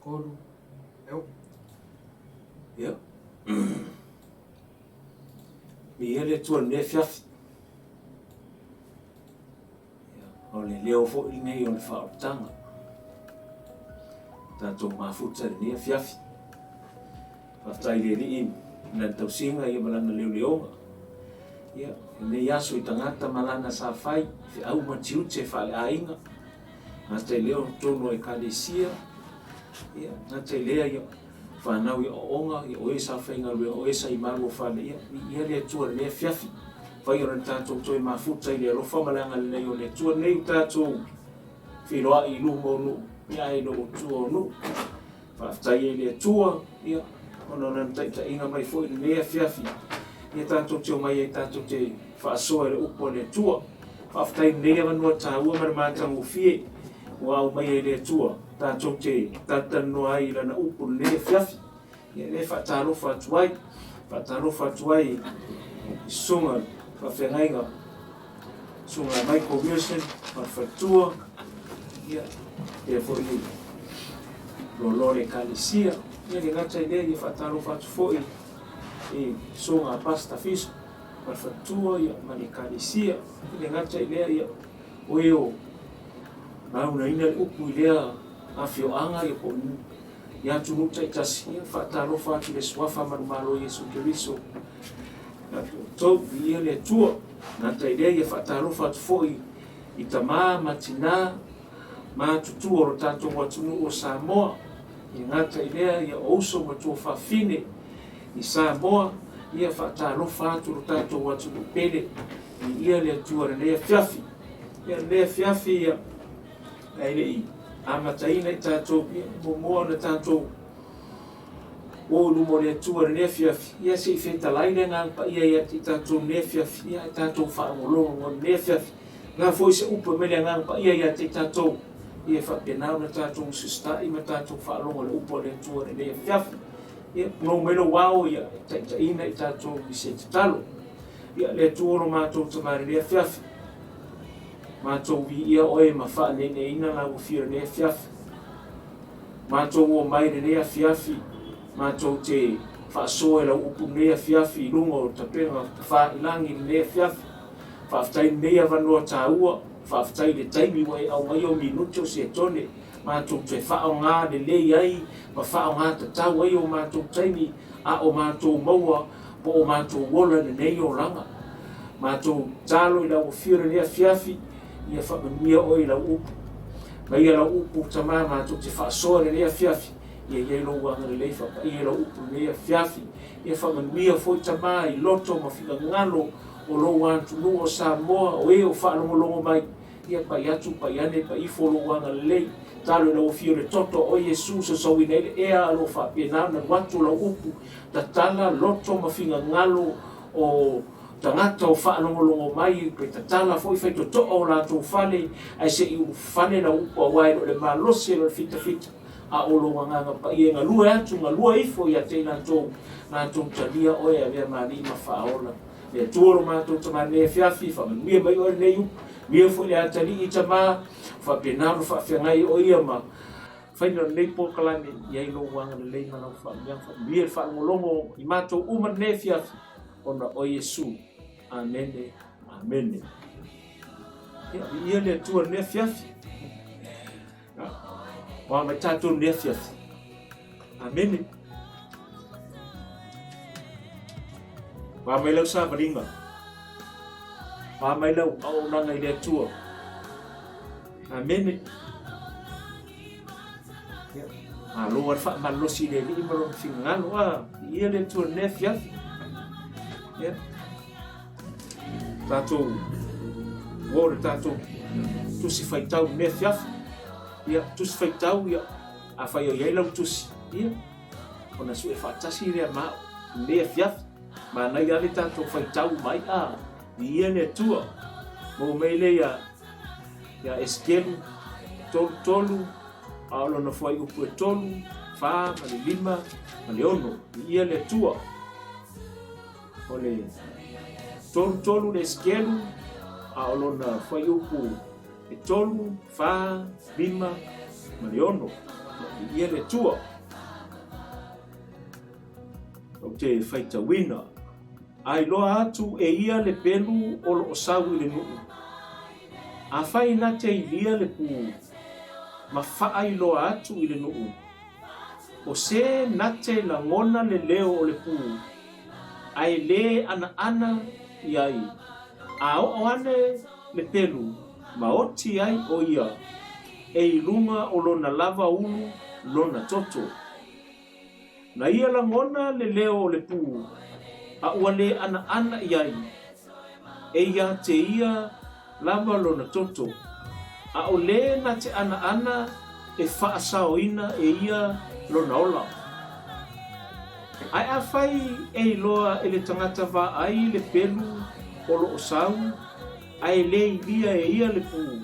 Kolu. Eu. Ja. Mi ele tuan ne fiafi. Ja. Ole leo fo i nei on fa tanga. Tato mafuta ne fiafi. After ile ni na tausinga ia malana leo. Ya, ne yaso i tangata malana sa fai, fi au matiute fa le ainga. Ngata leo tono e kalesia. Ya, ngata lea ia whanau ia onga, ia oe sa whainga rua, oe sa i maru o whane ia, ia lea tua lea fiafi. Whai ora tātou toi mafuta i lea rofa malanga lea o lea tua nei tātou whiroa i lumo nu, ia e no tua nu. Whaftai e lea tua, ia, ono nan taita inga mai fo i lea fiafi. Ia tātou teo mai e tātou te whaasoa e upo lea tua. Whaftai nea wanua tāua maramātang o fie, wau mai e lea tua. Tātou te tatanoa ai lana upo lea fiafi. Ia lea whaatarofa atuai, sunga, whawhengainga, sunga Michael Wilson, whawhatua, ia, lea fwoi lolore kalesia, ia le ngata i lea i whaatarofa atufoi, e sunga pasta fish, whawhatua, ia, mani kalesia, ia le ngata i lea ia, oeo, Mauna ina upu ilea afioanga ia po ia tunu taitasi ia whaatarofa atu le swafa marumalo Yesu Keriso. Tau ia le tua na taidea ia whaatarofa atu foi i tamā matina ma tutu o tatou watunu o Samoa. I ngata ilea ia ouso matua whawhine i Samoa ia whaatarofa atu o tatou watunu pele i ia le tua lea fiafi. Ia lea fiafi ia ai amataina i tatou momoa na tatou o lumo le tua le fiafi. Ia se whetalai le ngā pa ia i tatou le fiafi ia i tatou whaamolongo o le fiafi. Ngā foi se upa mele ngā pa ia i tatou ia whapenau na tatou sustai ma tatou whaalongo le upa le tua le fiafi. Ia no melo wao ia taitaina i tatou i se tatalo. Ia le tua no mātou tamare le fiafi. Mātou vi ia oe ma whaanene ina la ufira le fiafi. Mātou o mai le fiafi. Mātou te whaasoe la upu le fiafi lungo o tapenga whailangi le fiafi. Whaftai mea vanua tāua. Whaftai le taimi wai au mai o minuto se tone. Mātou te whao ngā le lei ai. Ma whao ngā tatau ai o mātou taimi. A o mātou maua. Po o mātou wola le nei o ranga. Mātou tālo i la ufira le fiafi. Ia whamania oi la upu. Ma ia la upu tamā mātou te whaasoa le lea fiafi. Ia ielo wanga le leifa pa ia la upu lea fiafi. Ia whamania foi tamā i loto ma whika ngalo o lo wantu lungo Samoa o e o whaalongolongo mai. Ia pa iatu pa iane pa ifo lo wanga le lei. Talo la ufio le toto o Yesu so so ina ele ea alo whapenau na watu la upu. Ta tala loto ma whika ngalo o tangata o whaalongolongo mai pe tatala foi fai to o rātou whale ai se i whale na upo a wairo le malose le fita a olo nganga pa i ngā lua atu ngā lua ifo i a te nā tō talia oe a vea mani ma whaola le tuoro mātou tamā le fiafi whamia mai ore nei upu mia fo le atali i tamā whapenaro whawhiangai o ia ma whaina nei pōkalane i ailo wanga le lei mana whamia le whaangolongo i mātou uman le fiafi ona o Yesu. Amene, amene. Ia le tua le fiafi. Wa mai tatou le fiafi. Amene. Wa mai lau sa maringa. Wa mai lau au nanga i le tua. Amene. Alo war fa malosi le li maron fingalo ia le tua le fiafi. Ya. Tatou wore tatou tusi faitau me fiafi ia tusi faitau ia a fai o ia lau tusi ia ona sue fatasi rea ma me fiafi ma nai ale tatou faitau mai ia le tua mo mele ia eskelu tolu a lona foi upu tolu fa ma le lima ma le ono ia le tua ole tolu le skelu a olona foi upu e tolu fa lima ma le ono ia le tua o te faita wina ai loa atu e ia le pelu o lo osawu le nuu a fai na te ilia le pu ma fai loa atu i le nuu o se na te la ngona le leo o le pu ai le ana iai a o ane le pelu ma oti ai o ia e ilunga o lona lava ulu lona toto na ia la ngona le leo le pu a ua le ana iai e ia te ia lava lona toto a o le na te ana e whaasaoina e ia lona ola ai a fai e loa e le tangata wa ai le pelu o lo osau ai le ilia e ia le pu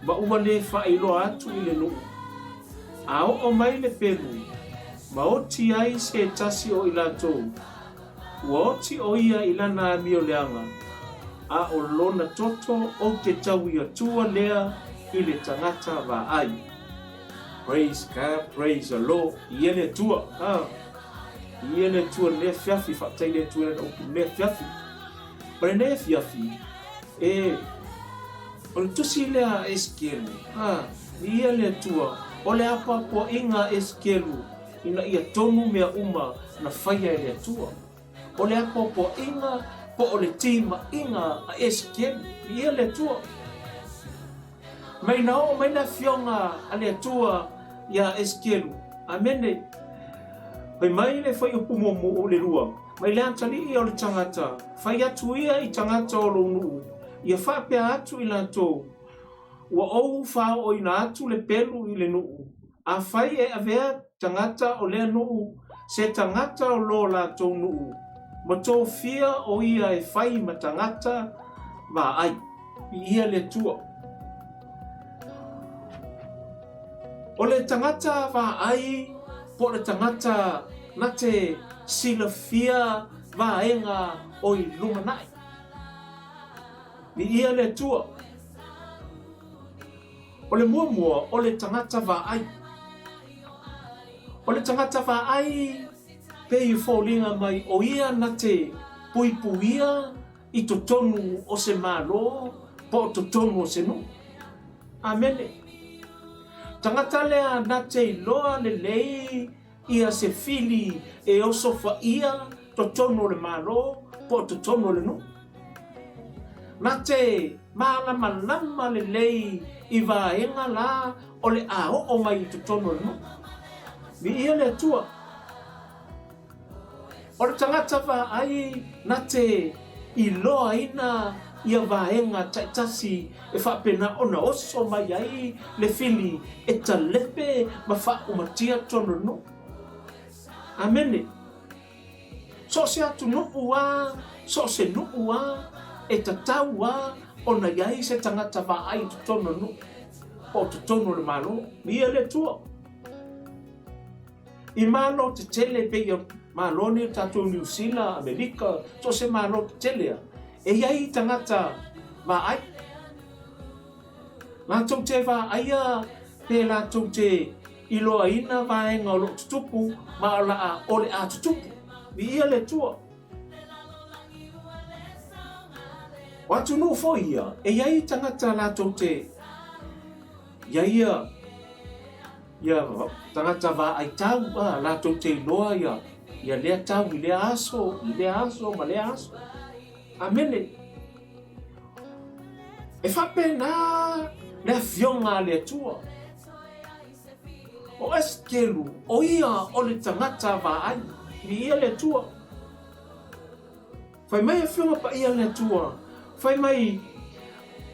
ma ua le fai loa atu i le nuu a o mai le pelu ma oti ai se tasi o ilatou ua oti o ia ilana mio leanga a o lona toto o te tau ia tua lea i le tangata wa ai. Praise God, praise the Lord. Ia le tua ia le tua le fiafi whaktai le tua le fiafi. Pare le fiafi O le tusi lea Eskielu. Ia le tua. O le apa po inga Eskielu. Ina ia tonu mea uma na whaia le tua. O le apa po inga po o le tima inga a Eskielu. Ia le tua. Mai nao mai na fionga a le tua ia Eskielu. Amene. Mai le whai upumo mo o le rua. Mai le antali ia o le tangata. Whai atu ia I tangata o lo nuu. Ia whapea atu I lato. Ua ou whao o ina atu le pelu I le nuu. A whai e avea tangata o le nuu. Se tangata o lo lato nuu. Ma tō fia o ia e whai ma tangata ma ai. I ia le tua. O le tangata va ai. Po le tangata na te sila fia vaenga o I lumanai. Ni ia le tua. O le mua o le tangata vaai. O le tangata vaai pe I fōlinga mai o ia na te puipuia I totonu o se malo po totonu o se nu. Amene. Tangata lea na te iloa le lei ia se fili e oso ia totonu le malo po totonu le nu. Na te malama le lei I vaenga la o le ao o mai totonu le nu. Mi ia le tua. O le tangata vaai na te iloa ina ia vaenga taitasi e whapena ona oso mai ai le fili e talepe ma whaumatia tonu nu. Amene. So se atu nuu a, so se nuu a, e tatau a, ona iai se tangata vaai tutono nu. O tutono le malo, ia le tua. I malo te tele pe ia malo ni tatu New Zealand, Amerika, so se malo te tele a. E iai tangata vaai. La tau te vaai a, pe la tau te iloa ina vaenga o lo tutupu, ma la a ole a tutupu. Ia le tua. Watu no fo ia, e iai tangata la tau te. Ia tangata vaai tau, la tau te iloa ia. Ia lea tau, I lea aso, ma lea aso. Amene. E whapena lea fionga lea tua. O Eskielu, o ia o le tangata vaai, ni ia le tua. Whai mai e whiunga pa ia le tua. Whai mai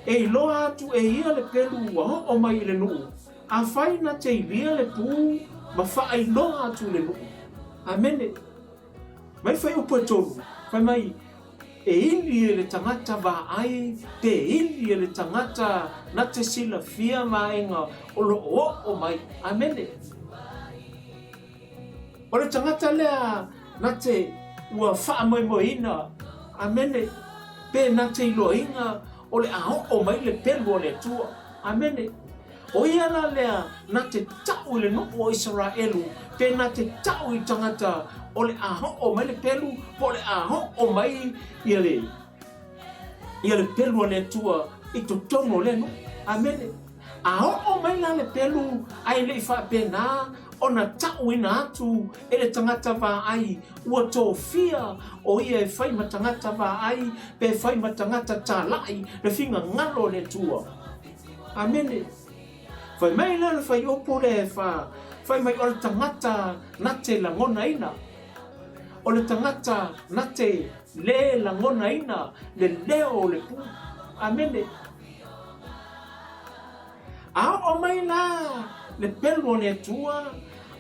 e iloa atu e ia le pelu wa o mai le nuu. A whai na te ilia le pū, ma wha iloa atu le nuu. Amene. Mai whai upo e tolu. Whai mai e ili e le tangata vaai, te ili e le tangata na te sila fia maenga o lo o mai. Amene. O le tangata lea na te ua wha moina. Amene. Pe na te iloa inga o le aho o mai le pelu o le tua. Amene. O ia na lea na te tau le nuku o Israelu. Pe na te tau I tangata o le aho o mai le pelu, po le aho o mai ia le pelu o le tua I totono le nu. Amene. Aho o mai la le pelu ai le I whapena o na tau ina atu e le tangata vaai ua tō fia o ia e whai ma tangata vaai pe whai ma tangata tālai le whinga ngalo le tua. Amene. Whai mai la le whai opo le whai mai o le tangata na te langona ina. O le tangata na te le langona ina le leo le pu. Amene. A o mai la le pelu o le tua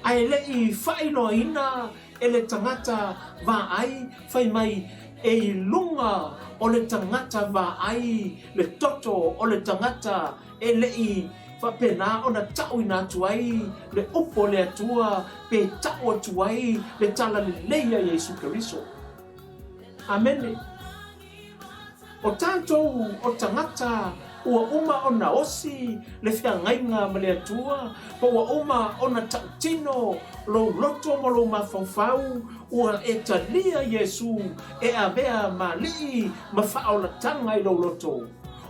ai le I whaino ina e le tangata vaai whai mai e lunga o le tangata vaai le toto o le tangata e le I whapena o na tau ina tuai le upo le atua pe tau atuai le tala le leia Yesu Keriso. Amene. O tātou o tangata ua uma o na osi le whiangainga ma le atua, pa ua uma o na tautino lo loto mo lo mawhawhau ua e talia Yesu e avea ma lii ma whaolatanga I lo loto.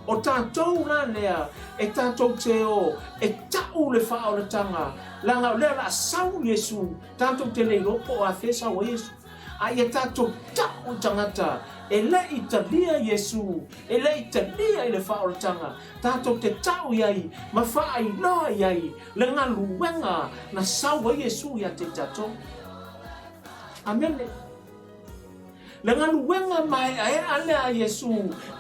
o tātou la lea, e tātou te o, e tau le wha o le tanga, langa lea la sau Yesu, tātou te leiro po a whesa o Yesu. A ia tātou tau tangata, e le i talia Yesu, e le i talia i le wha o le tanga, tātou te tau iai, ma wha i loa iai, le ngā luenga na sau o Yesu ia te tātou. Amen. Le ngaluenga mai ai ale a Yesu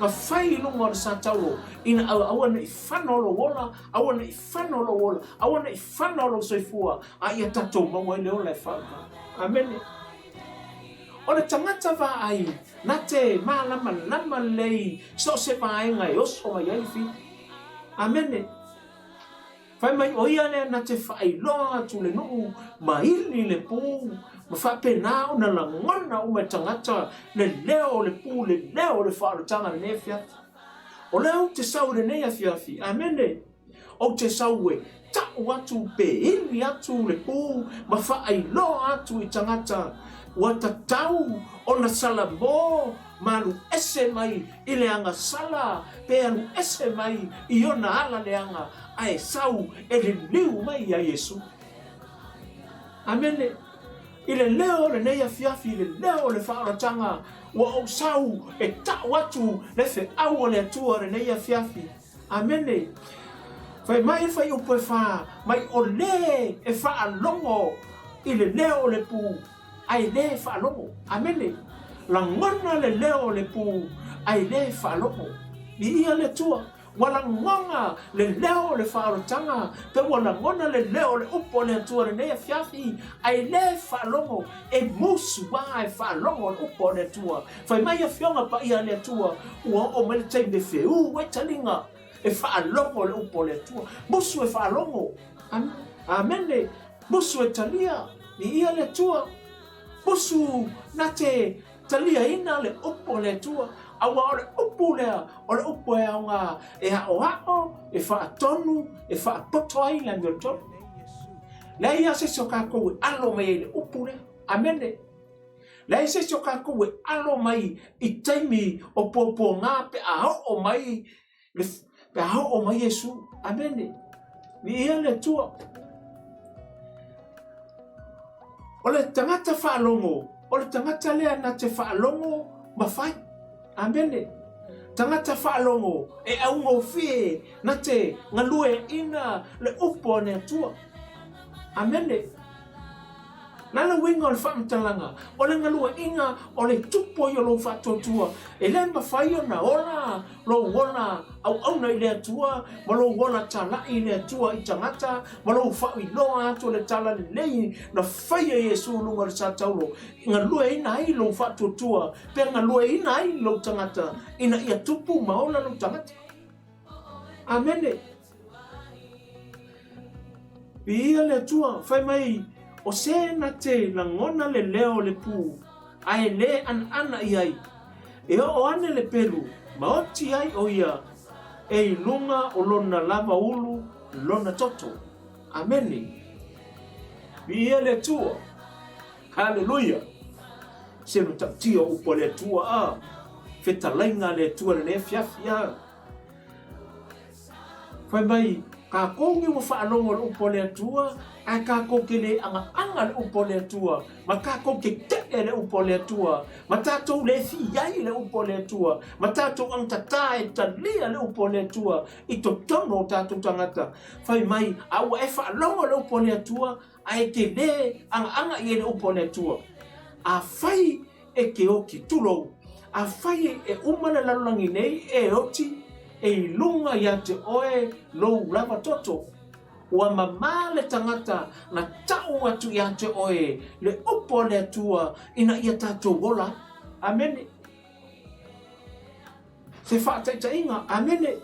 ma fai lunga o sa taulo ina awana I whanolo wola awana I whanolo wola awana I whanolo soifua a ia tatou maua I leo lai whaka. Amen. O le tangata wa ai na te malama lama lei so se vaenga I oso mai ai fi. Amen. Fai mai o ia le na te whai loa tu le nuu maili le pū ma whapena o na langona o me tangata le leo le pū le leo le whaarutanga le nefiat. O leo te sau le nea fiafi. Amene. O te sau e tau atu pe ili atu le pū ma whai loa atu I tangata. Wa tatau o na salamo malu ese mai I le anga sala pe anu ese mai I ona ala le anga ai sau e le liu mai a Yesu. Amene. I le leo le neia fiafi le leo le whaaratanga wa o sau e tau atu le fe au le atua le neia fiafi. Amene. Fai mai fai upo e wha mai o le e whaalongo I le leo le pu ai le whaalongo. Amene. La ngona le leo le pu ai le whaalongo. I ia le tua. Wala ngonga le leo le whaaratanga pe wala ngona le leo le upo le atua le nea fiafi ai le whaalongo e musu wa e whaalongo le upo le atua fai mai a fionga pa ia le atua ua o mele tei me feu e talinga e whaalongo le upo le atua musu e whaalongo amene musu e talia ni ia le atua musu na te talia ina le upo le atua awa o le upu lea, o le upu e aunga e hao e whaatonu, e whaapoto ai la mio tonu. Lea ia se sio kākou e alo mai le upu lea. Amene. Lea se sio kākou e alo mai I taimi o popo ngā pe a hao o mai, pe a hao o mai Yesu. Amene. Ni ia le tua. O le tangata whaalongo, o le tangata lea na te whaalongo mawhai. Amene. Tangata whaalongo e aungo fie na te ngalue ina le upo ne atua. Amene. Nala winga o le whaamtalanga o le ngalue inga o le tupo I o lo whatotua e le mawhai o na ola lo wona au auna I le atua ma lo wona tala I le atua I tangata ma lo whau I loa atu le tala le lei na whai e Yesu lunga le sa taulo ngalue ina ai lo whatotua pe ngalue ina ai lo tangata ina ia tupu maola lo tangata. Amene. Ia le atua whai mai o se na te langona le leo le pū, ai le ana iai, e o ane le peru, ma oti ai o ia, e lunga o lona lava ulu, lona toto. Amene. Ia le tua. Hallelujah. Se no taptia upo le tua a, fetalainga le tua le ne fiafia. Fai mai, ka kongi mo whaalongo le upo le atua, ai ka koke le anga le upo le atua, ma ka koke teke le upo le atua, ma tātou le fiai le upo le atua, ma tātou ang tata e talia le upo le atua, I to tono tātou tangata. Fai mai, awa e whaalongo le upo le atua, ai ke le anga I le upo le atua. A fai e ke oki tulo, a fai e umana lalangi nei e oti, e lunga ia te oe lo lava toto. Ua mama le tangata na tau atu ia te oe le upo le atua ina ia tātou wola. Amene. Se whaataita inga. Amene.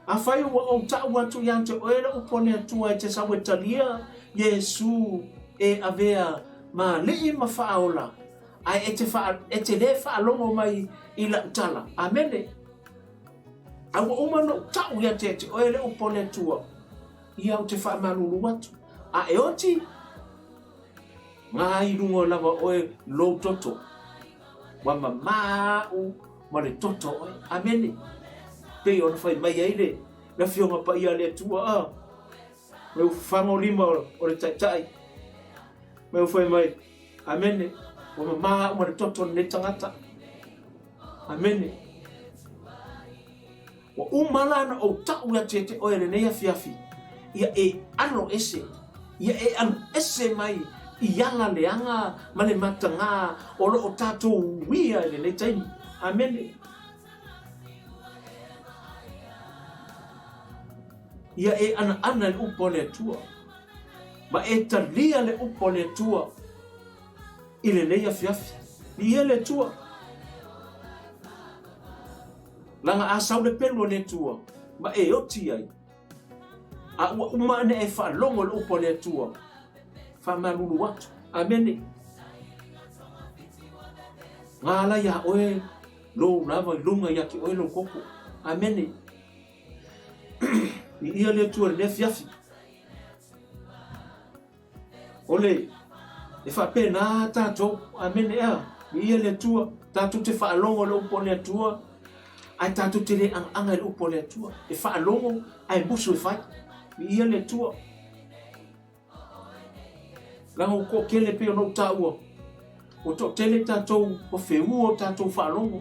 A whai ua o tau atu ia te oe le upo le atua e te sawe talia Yesu e avea ma lii ma whaola. Ai e te le whaalongo mai I la utala. Amene. Awa umano tau ia te oe le upo le atua. Ia o te whaamalulu watu. A e oti, ngā irungo lava oe lo toto. Wa mamau ma le toto oe. Amene. pe ona fai mai aile na fionga pa ia le tua me ufango lima o le tai me ufai mai amene o mama o le toto le tangata amene o umalana o tau ya tete o ele nei afiafi ia ano ese ia ano ese mai iala leanga male matanga o lo tato wia ele nei tai amene ia ana le upo le tua ma talia le upo le tua ile nei afiafi ia le tua langa asau le pelo le tua ma oti ai a uma ne e fa longo le upo le tua fa malulu watu amene ngala ya oe lo lava lunga ya ki oe lo koko amene ia le tua le fiafi ole e fa pena tato amene ia le tua tato te fa longo le upo le tua ai tato te le anga le upo le tua e fa longo ai busu e fai ia le tua lango ko kele pe no taua o to tele tato o feu o tato fa longo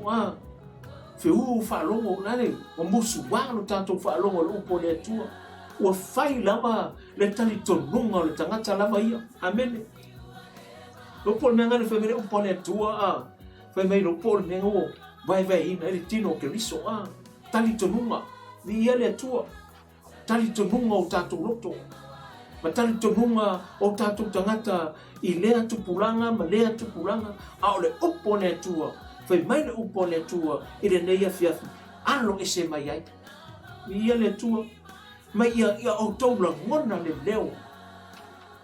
feu fa longo nale o busu wa no tato fa longo le upo le tua o fai lava le tali tonunga le tangata lava ia amene lo por menga le femele upo le tua fai mai lo por menga o vai ina ele tino ke riso tali tonunga ia le tua tali tonunga o tato loto ma tali tonunga o tato tangata i lea tupulanga ma lea tupulanga a ole upo le tua fai mai le upo le tua i le neia fiafi alo ese mai ai ia le tua mai ia o tau la ngona le leo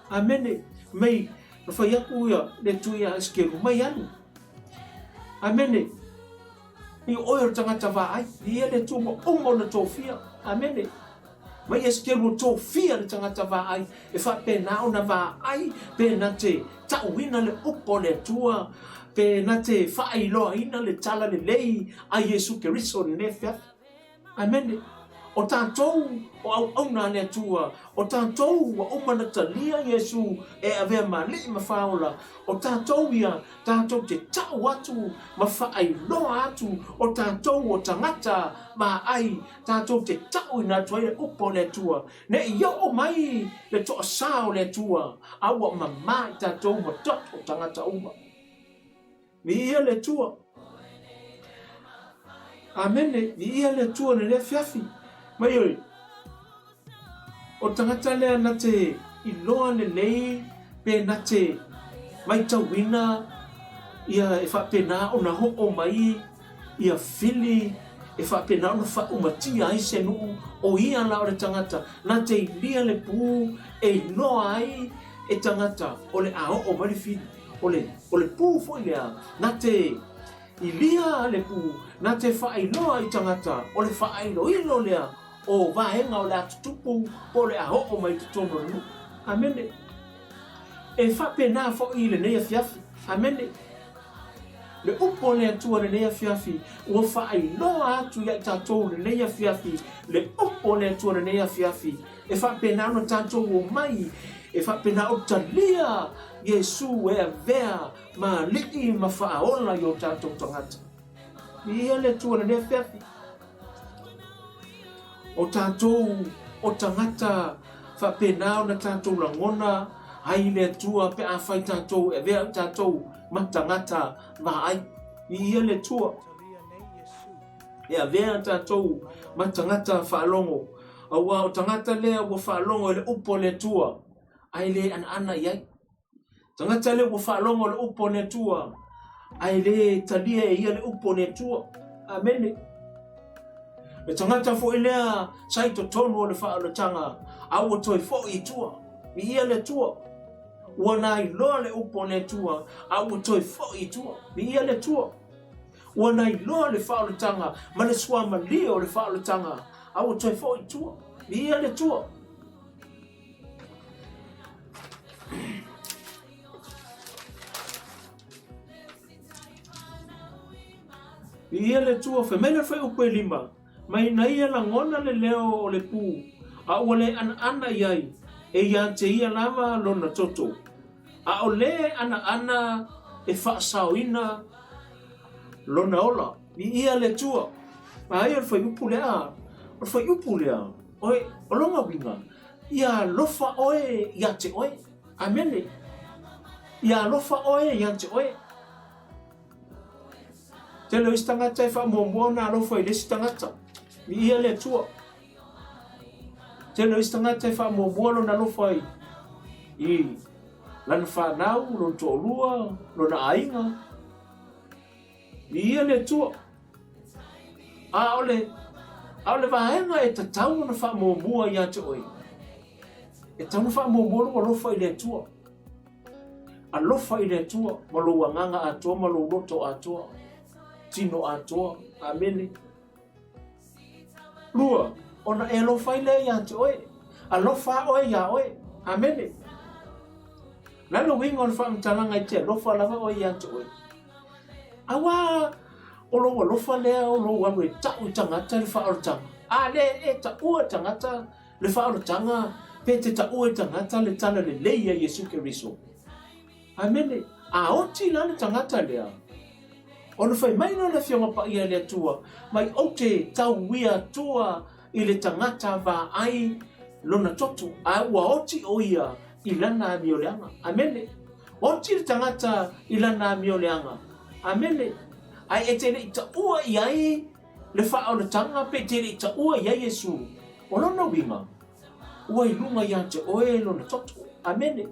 amene mai no fai aku ia le tua eskeru mai anu amene i oio tangata vai ia le tua mo umo na tofia amene mai eskeru tofia le tangata vai e fa pena ona vai pena te tauina le upo le tua pena te fai loa ina le tala le lei a Yesu Keriso ne fia amene o tātou o au na ne tua o tātou o umana talia Yesu e ave mali ma faula o tātou ia tātou te tau atu ma fai loa atu o tātou o tangata ma ai tātou te tau ina tua le upo le tua ne ia o mai le to sao le tua awa mama tātou ma tot o tangata uma ia le tua amene ia le tua le fiafi mai oi o tangata lea na te iloa le nei pe na te mai tauina ia e wha pena o na ho mai ia fili e wha pena o na wha umatia ai se nuu o ia la o le tangata na te ilia le pū e noa ai e tangata o le ao o mari fili o le pū foi lea na te ilia le pū na te wha iloa i tangata o le wha ilo lea o vaenga o le atutupu po le aho o mai tutono nu amene e fa pena fo i le nei fiafi amene le upo le atua le nei fiafi o fa ai no atu ya tatou le nei fiafi le upo le atua le nei fiafi e fa pena no tatou o mai e fa pena o talia Yesu e vea ma liki ma fa ola yo tatou tangata ia le atua le nei fiafi o tātou o tangata wha penao na tātou langona hai le tua pe a whai tātou e vea tātou matangata ma ai i ia le tua e a vea tātou matangata whaalongo aua o tangata lea ua whaalongo le upo le tua ai le ana iai tangata lea ua whaalongo le upo le tua ai le talia e ia le upo le tua amene e tangata fo ilea sai to tonu o le whaalatanga au o toi fo i tua i ia le tua wana i loa le upo le tua au o toi fo i tua i ia le tua wana i loa le whaalatanga ma le sua malia o le whaalatanga au o toi fo i tua i ia le tua i ia le tua fe mele fe upe lima mai na ia la ngona le leo o le pū, a ua le ana iai, e ia te ia lava lona toto. A o le ana e whaasauina lona ola, i ia le tua. Ma ia whai upu lea, o whai upu lea, oe, o longa winga, ia lofa oe ia te oe, amene. Ia lofa oe ia te oe. Te leo isi tangata e wha mua na lofa i lesi tangata, i ia le tua. Te leo isi tangata e wha mua lo na lofa i lana whanau, lo to lua, lo na ainga. I ia le tua. A ole vaenga e ta tau na wha mua ia te oe. E tau na wha mua lo lofa i le tua. A lofa i le tua, ma lo wanganga atua, ma lo loto atua. Tino atua, amene. Lua, ona e lofa i le ia te oe. A lofa oe ia oe, amene. Lalo winga on wha mtalanga i te lofa lava oe ia te oe. Awa, o lo lofa lea o lo wanu e tau i tangata le wha tanga. A le e ta ua tangata le wha tanga, pe te ta ua tangata le tana le leia Yesu Keriso. Amene, a oti lana tangata lea. Ono fai mai no le fionga pa ia le tua, mai o te tau wia tua i le tangata va ai lona totu, a ua oti o ia i lana mi o leanga. Amene, oti le tangata i lana mi o leanga. Amene, ai e te le ita ua i ai le wha o tanga pe te le ita ua i ai Yesu. O lona winga, ua i lunga i ante oe lona totu. Amene,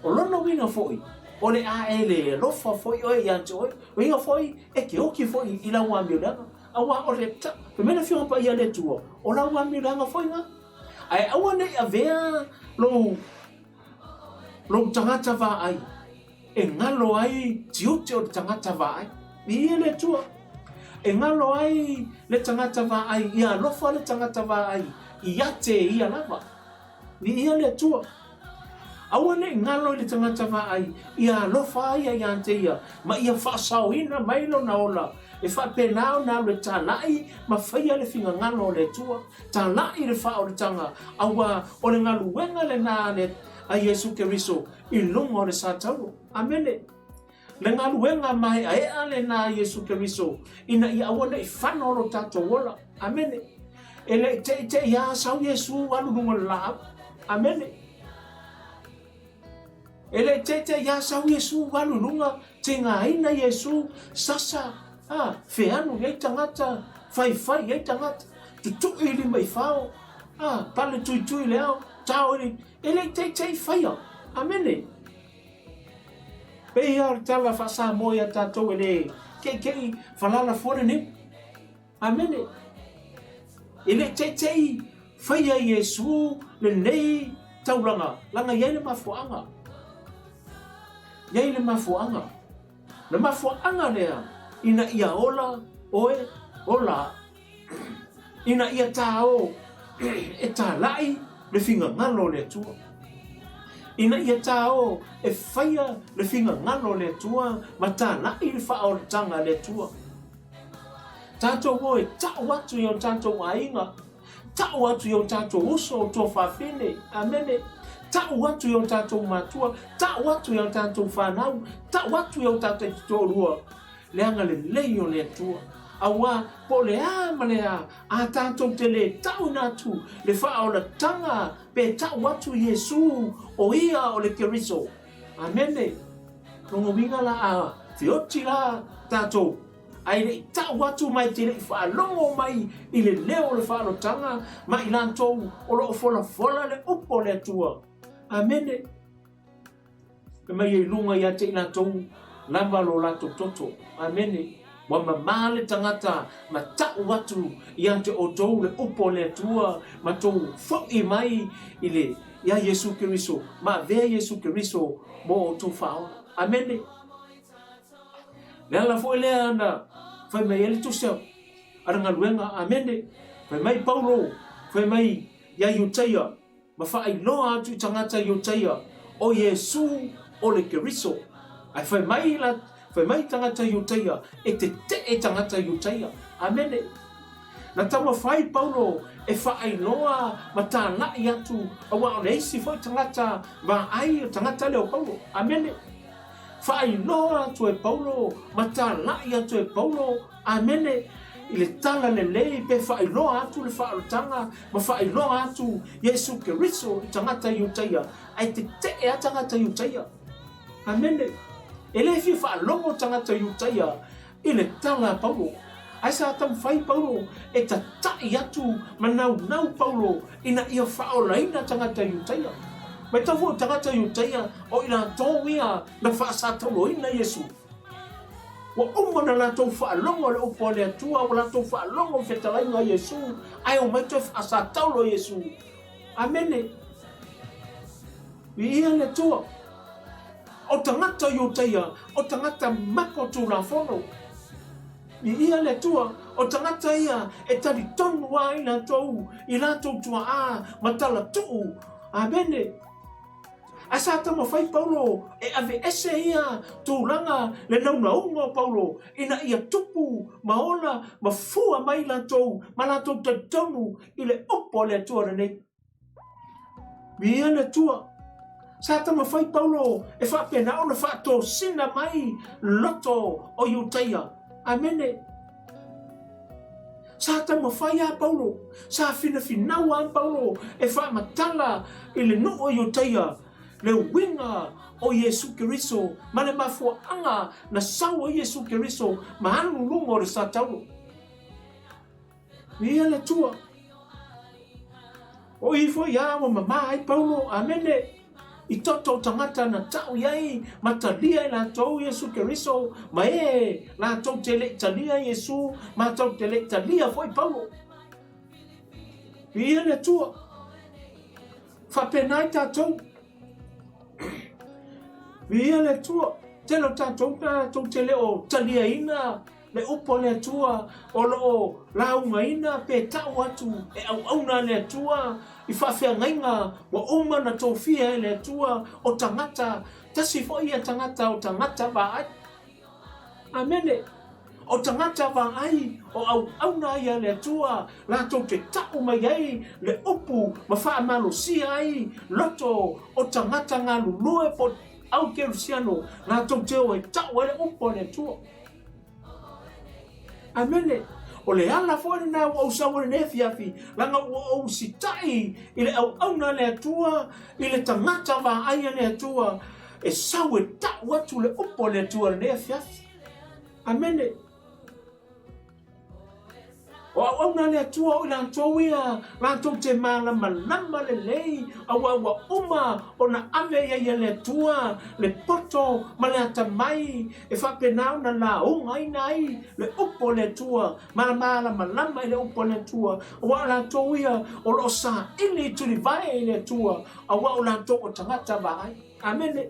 o lona winga foi. O le a e le lofa foi oe i ante oe. O inga foi e ke oki foi i la ua mi o leanga. Awa o le ta, pe mena fionga pa ia le tua. O la ua mi o leanga foi nga. Ai awa ne a vea lo tangata va ai. E ngalo ai tiute o tangata va ai. Ia le tua. E ngalo ai le tangata va ai. Ia lofa le tangata va ai. Ia te ia lava. Ia le tua. Awa ne ngalo le tangata va ai. Ia lofa ai ai ante ia. Ma ia whaasauina mailo na ola. E whapenao na le tālai. Ma whaia le finga ngalo le tua. Tālai le wha o le tanga. Awa o le ngalu wenga le nā le a Yesu Keriso. I lunga o le sātauro. Amene. Le ngā luenga mai a ea le nā Yesu Keriso. Ina i awana i whanoro tātou wola. Amene. E le te ia sau Yesu alununga la. Amene. E le te ia sau Yesu alununga te ngā ina Yesu sasa. Wheanu iei tangata. Whai iei tangata. Tutu ili mai whao. Pale tui leo. Tau ili. E le te whaia. Amene. Pea tala whasa moia tātou e le kei whalala fore ne. Amene. E le te whaia Yesu le nei tauranga. Langa iei le mafuanga. Iei le mafuanga. Le mafuanga lea. Ina ia ola oe ola. Ina ia tāo e tā lai le finga ngalo le tua. Ina ia tāo e whaia le finga ngalo le tua, ma tāna i le whao le tanga le tua. Tātou o e tau atu i o tātou ainga, tau atu i o tātou uso o tō whawhine, amene. Tau atu i o tātou matua, tau atu i o tātou whanau, tau atu i o tātou tōrua. Leanga le leio le tua. Awa, po le ama le a tātou te le tau natu, le whao le tanga, pe tau atu Yesu, o ia o le Keriso. Amene. Nongo winga la a, whioti la tātou. Ai le tau atu mai te le whaalongo mai, i le leo le whao le tanga, mai lantou, o lo fola le upo le tua. Amene. E mai e lunga ia te lantou, lamba lo lato toto. Amene. Wa mamale tangata ma tau watu i ante o tou le upo le tua ma tou fo'i mai i le ia Yesu Keriso ma vea Yesu Keriso mo o tou whao. Amene. Lea fo'i lea ana whai mai ele tu seo aranga luenga. Amene. Whai mai Paulo whai mai ia Iuteia ma whai loa atu i tangata Iuteia o Yesu o le Keriso. Ai whai mai la Whai mai tangata Iuteia, e te tangata Iuteia. Amene. na tama fai Paulo e whaailoa ma tānai atu awa o neisi fo tangata ma ai tangata leo Paulo. Amene. Whaailoa atu e Paulo ma tānai atu e Paulo. Amene. I le tala le lei pe whaailoa atu le whaalotanga ma whaailoa atu Yesu Keriso i tangata iutaia ai te e a tangata iutaia. Amene. E le fi whaalongo tangata iutaia i le tala Paulo. Ai sa tam fai Paulo e ta tai atu manau Paulo ina ia whaolaina tangata iutaia. Mai tafu tangata iutaia o ina tōwia na whaasataloina Yesu. Wa umana la tau whaalongo le upo le atua wa la tau whaalongo whetalainga Yesu. Ai o mai tau whaasatalo Yesu. Amene. Ia le tua. O tangata iutaia, o tangata mako tu la fono. Ia le tua, o tangata ia, e tari tonu wa ina tou, i la tou tua a, matala tuu. Amene. Asa tama fai Paulo, e ave ese ia, tūranga, le naunaunga Paulo, ina ia tupu, maola, mafua mai la tou, ma la tou te tonu, i le opo le tua rene. Ia le tua. Sa tama fai Paulo, e wha pena o le wha tō sina mai, loto o iutaia. Amene. Sa tama fai a Paulo, sa finau a Paulo, e wha matala i le no o iutaia, le winga o Yesu Keriso, ma le mafuanga na sau o Yesu Keriso, ma anu lungo le sa taulo. Ia le tua. O ifo ia o mama ai Paulo, amene. I toto tangata na tau iai, matalia la tau Yesu Keriso, ma e la tau tele talia Yesu, ma tau tele talia foi Paulo. Ia le tua. Whapenai tātou. Ia le tua. Telo tātou na tau tele o talia ina, le upo le tua, o lo launga ina, pe tau atu, e au auna le tua, i whawhia ngainga, wa uma na tōwhia le tua, o tangata, tasi fo ia tangata o tangata wa ai. Amene. O tangata wa ai, o au auna ia le tua, la tō te tau mai ai, le upu, ma wha amalo si ai, loto, o tangata ngā lulue po au kerusiano, la tō te o e tau le upo le tua. Amene. O le ala fōne nā o sawa ne fiafi, langa o sitai, i le au auna le atua, i le tangata wa aia le atua, e sau e tau atu le upo le atua ne fiafi. Amene. O au auna le atua o la tōwia, la tō te mana malama le lei, awa uma o na ave ia le atua, le poto, ma le atamai, e whapenau na la unga inai, le upo le atua, malama i le upo le atua, awa la tōwia o lo sa ili tuli vai le atua, awa o la tō o tangata vai. Amene.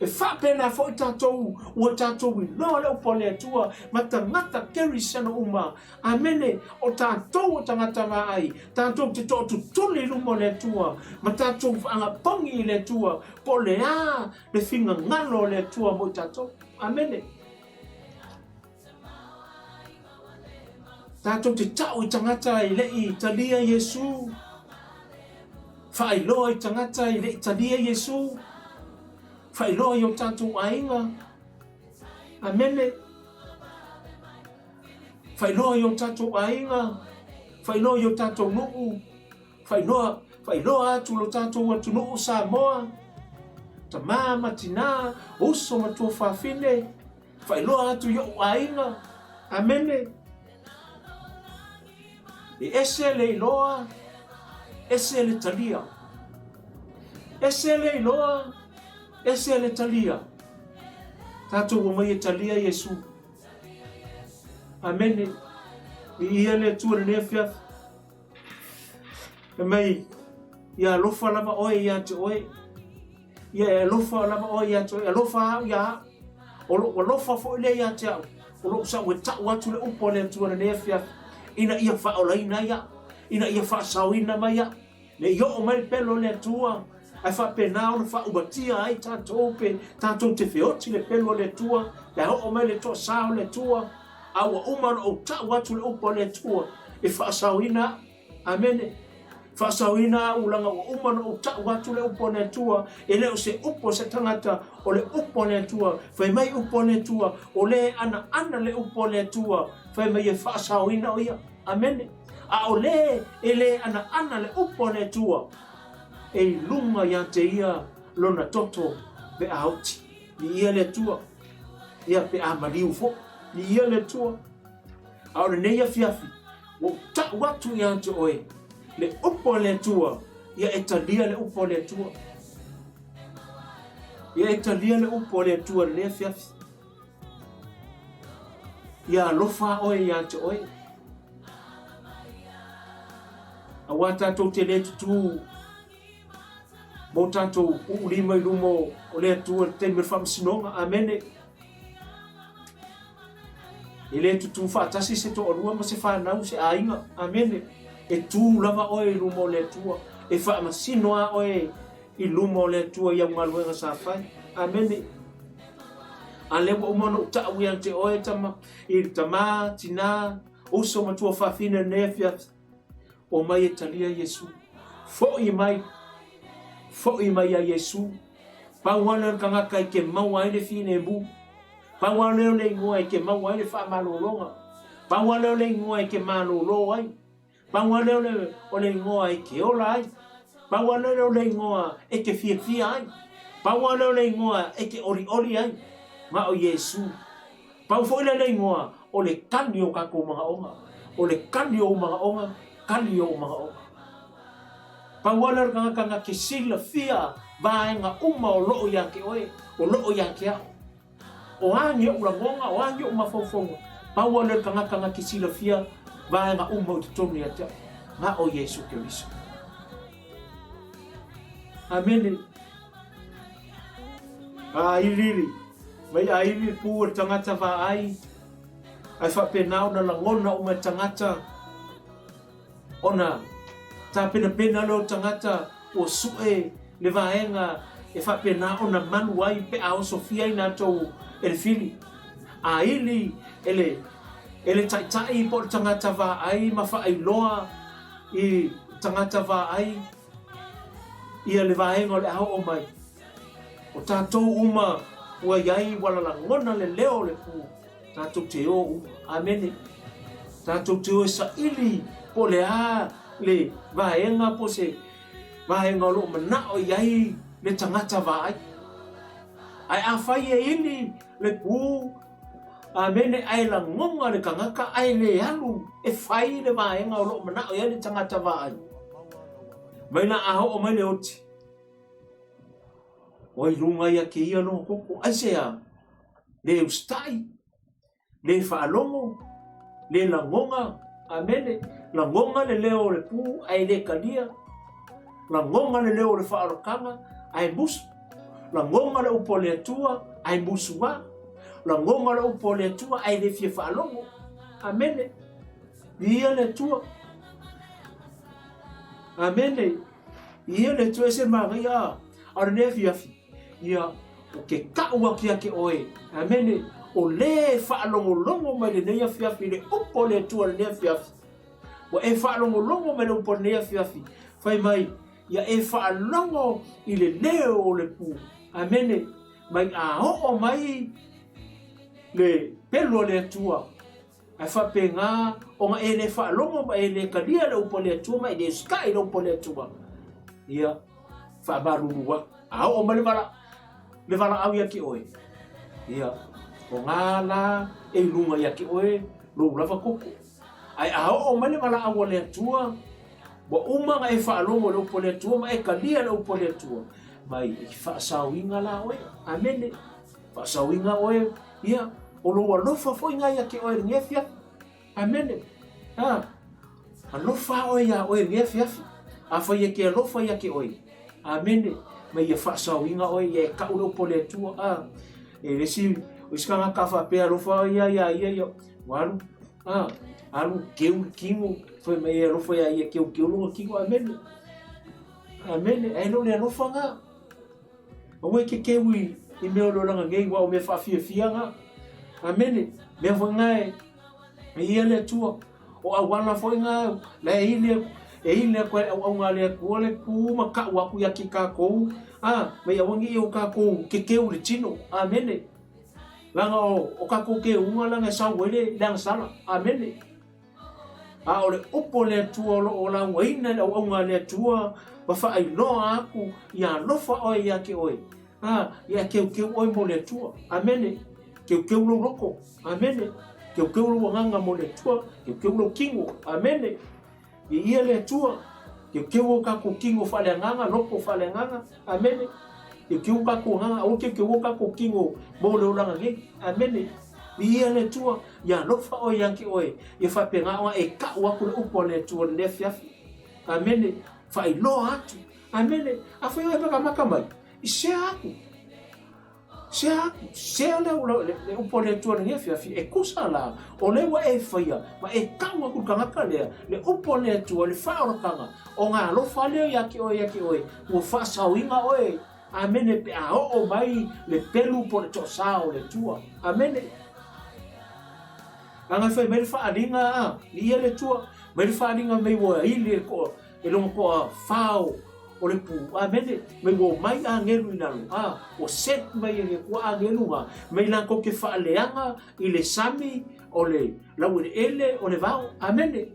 E whapena fo i tātou, ua tātou i loa leo po le atua, ma tangata kerisana uma. Amene, o tātou o tangata vai, tātou te tō tutuli lumo le atua, ma tātou whaanga pongi le atua, po le a, le whinga ngalo le atua mo i tātou. Amene. Tātou te tau i tangata i lei talia Yesu. Whailoa i tangata i lei talia Yesu. Whailoa i o tātou ainga. Amene. Whailoa i o tātou ainga. Whailoa i o tātou nuu. Whailoa atu lo tātou atu nuu Samoa. Ta mama tina, uso matua whawhine. Whailoa atu i o ainga. Amene. I ese le iloa. Ese le talia. Ese le iloa. Ese le talia. Tātou o mai e talia Yesu. Amene. I ia le tua ne fiaf. E mai, ia lofa lava oe ia te oe. Ia lofa lava oe ia te oe. Lofa ia. O lofa fo le ia te au. O lo sa we tau atu le upo le tua ne fiaf. Ina ia whaolaina ia. Ina ia whaasauina mai ia. Le io o mai pelo le tua. Ai whapenao na whaubatia ai tātou pe, tātou te whioti le pelo le tua, le ho o mai le toa sao le tua, awa umano o tau atu le upo le tua, e whaasawina, amene, whaasawina ulanga o umana o ta watu le upone tua, e leo se upo se tangata o le upone tua, whai mai upone tua, o le ana le upone tua, whai mai e whaasawina o ia, amene, a o le, e le ana le upone tua, e lunga ya te ia lona toto be auti, ni ia le tua, ia pe amariu fo, ni ia le tua, a o le neia fiafi, o ta watu ya te oe, le upo le tua, ia etalia le upo le tua. Ia etalia le upo le tua le fiafi. Ia lofa oe ia te oe. A wata tau te le tutu, mo tatou ulima i lumo o le tua te me whamsinonga, amene. I le tutu whaatasi se to orua ma se whanau se ainga, amene. E tu lava oe i lumo le tua, e whaamasinoa oe i lumo le tua iau ngaluenga sa whai, amene. A lewa umano utau iang te oe tama, i tama, tina, uso matua whawhina nefiat, o mai e talia Yesu. Fo i mai a Yesu, pauana kangaka i ke maua i le fine bu, pauana le ingoa i ke maua i le whaamalolonga, pauana le ingoa i ke malolo ai, pauana o le ingoa i ke ola ai, pauana le ingoa e ke fia ai, pauana le ingoa e ke ori ai, ma o Yesu. Pau foi le ingoa o le kani o kako mga onga, o le kani o mga onga, kani o mga onga. Pauana kanga ke sila fia vaenga uma o loo ya ke oe, o loo ya ke ao. O ange ula ngonga, o ange uma fofonga. Pauana kanga ke sila fia vaenga uma o tutonu ya te ao. Nga o Yesu Keriso. Amen. Ailiri. Mai ailiri pu o tangata va ai. Ai whapenau na langona o mai tangata. Ona. Ta pena lo tangata o sue le vaenga e whapenau na manu ai pe ao Sofia i natou ele fili. Aili ele taitai po tangata va ai ma whaailoa i tangata va ai ia le vaenga o le ao o mai. O tātou uma ua iai wala la ngona le leo le pu. Tātou te o uma. Amene. Tātou te o sa ili po le a le vaenga po se vaenga o lo manao iai le tangata va ai. Ai a whai e ili le pu. Amene ai la ngonga le kangaka ai le alu e whai le vaenga o lo manao iai le tangata va ai. Maina aho o mai le oti. Oi lunga ia ke ia no koko aisea. Le ustai. Le whaalongo. Le langonga. Amene. Langonga le leo le pu ai le kalia. Langonga le leo le whaalokanga ai musu. Langonga le upo le atua ai musu wa. Langonga le upo le atua ai le fie whaalongo. Amene. Ia le tua. Amene. Ia le tua se mangai a. Ara ne fiafi. Ia o ke kaua kia ke oe. Amene. O le whaalongo mai le nea fiafi le upo le tua le nea fiafi. Wa e whaalongo mai le upo le nea fiafi. Whai mai. Ia e whaalongo i le leo o le pu. Amene. Mai a o mai le pelo le tua. Ai whapenga o nga e le whaalongo mai e le kalia le upo le tua mai le sky le upo le tua. Ia whaamarurua. A o mai le wala au ia ki oe. Ia. O ngā la e lunga ia ki oe. Lo lava koko. Ai a o mai le wala au le tua. Wa umanga e whaalongo le upo le tua. Ma e kalia le upo le tua. Mai e whaasawinga la oe. Amene. Whaasawinga oe. Ia. O lo alofa fo inga ia ki oe ngefia. Amene. Ha. Alofa oe ia oe ngefia. Afa ia ki alofa ia ki oe. Amene. Mai ia whaasawinga oe ia e kaule upo le tua. Ha. E resi. O iskanga kafa pe alofa ia. Walu. Ha. Alu keu kingo. Foi mai alofa ia keu lunga kingo. Amene. Amene. E no le alofa nga. O ke kewi. I meo lo langa ngei wa o me whaafia nga. Amene. Mea whangae. Me ia le tua. o awala foi nga le ile ko au ngale ko le ku maka wa ku ya ki ka ko me awangi o ka ko ke u le chino amene langa o ka ko ke unga langa sa wele lang sala amene ole upole tua o la waina o ngale tua wa fa ai no aku ya no fa o ya ke oi ya ke oi mo le tua amene ke lo loko amene ke lo nganga mo le tua ke lo kingo amene ia le tua ke o ka ko kingo fa le nganga loko fa le nganga amene ke o ka ko nganga o ke o ka ko kingo mo le langa nge amene ia le tua ya no fa o ya ke oi e fa penga o e ka wa ko upole tua le fiafi amene fa i lo atu amene afa yo ka makamai se aku le upole tua le fiafi e kusala o le wa e faia ma e ka wa ku kanga le upole tua le fa o kanga o nga lo fa le ya ke oi o fa sa winga oi amene pe a o mai le pelu por to sao le tua amene anga fa me fa alinga ia le tua me fa alinga me wo ile ko e lo ko fao o le pu amene me wo mai angelu ina o set mai e ko angelu me la ko ke fa leanga ile sami o le la ele o le vao amene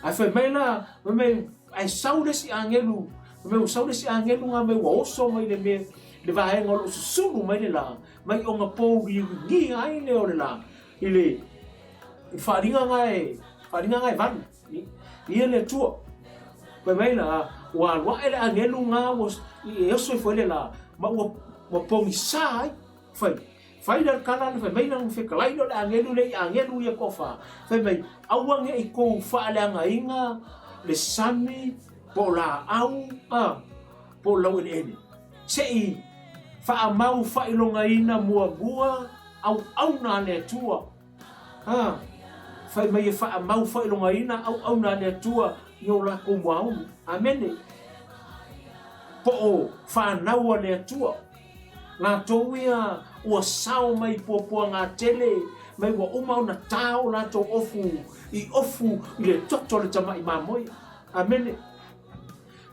a fa me la me ai saude si angelu me saude si angelu nga me wo so mai le va e ngolo sulu mai la mai o nga po ni ai le o la ile faringa ngai van ia le tua pe mai la wa ele angelu nga was e so foi la ma o pongi sai fai dar kala fe mai lang fe kalai lo angelu ia kofa fe mai awang e ko fa la nga le sami po la au po la ele sei fa mau fa ilonga ina mua au na le tua fai mai fa mau fa longa ina au na le tua yo la ko mau amene po fa na wa le tua na toia o sao mai po nga tele mai wa uma na tao la to ofu le toto le tama i mamoi amene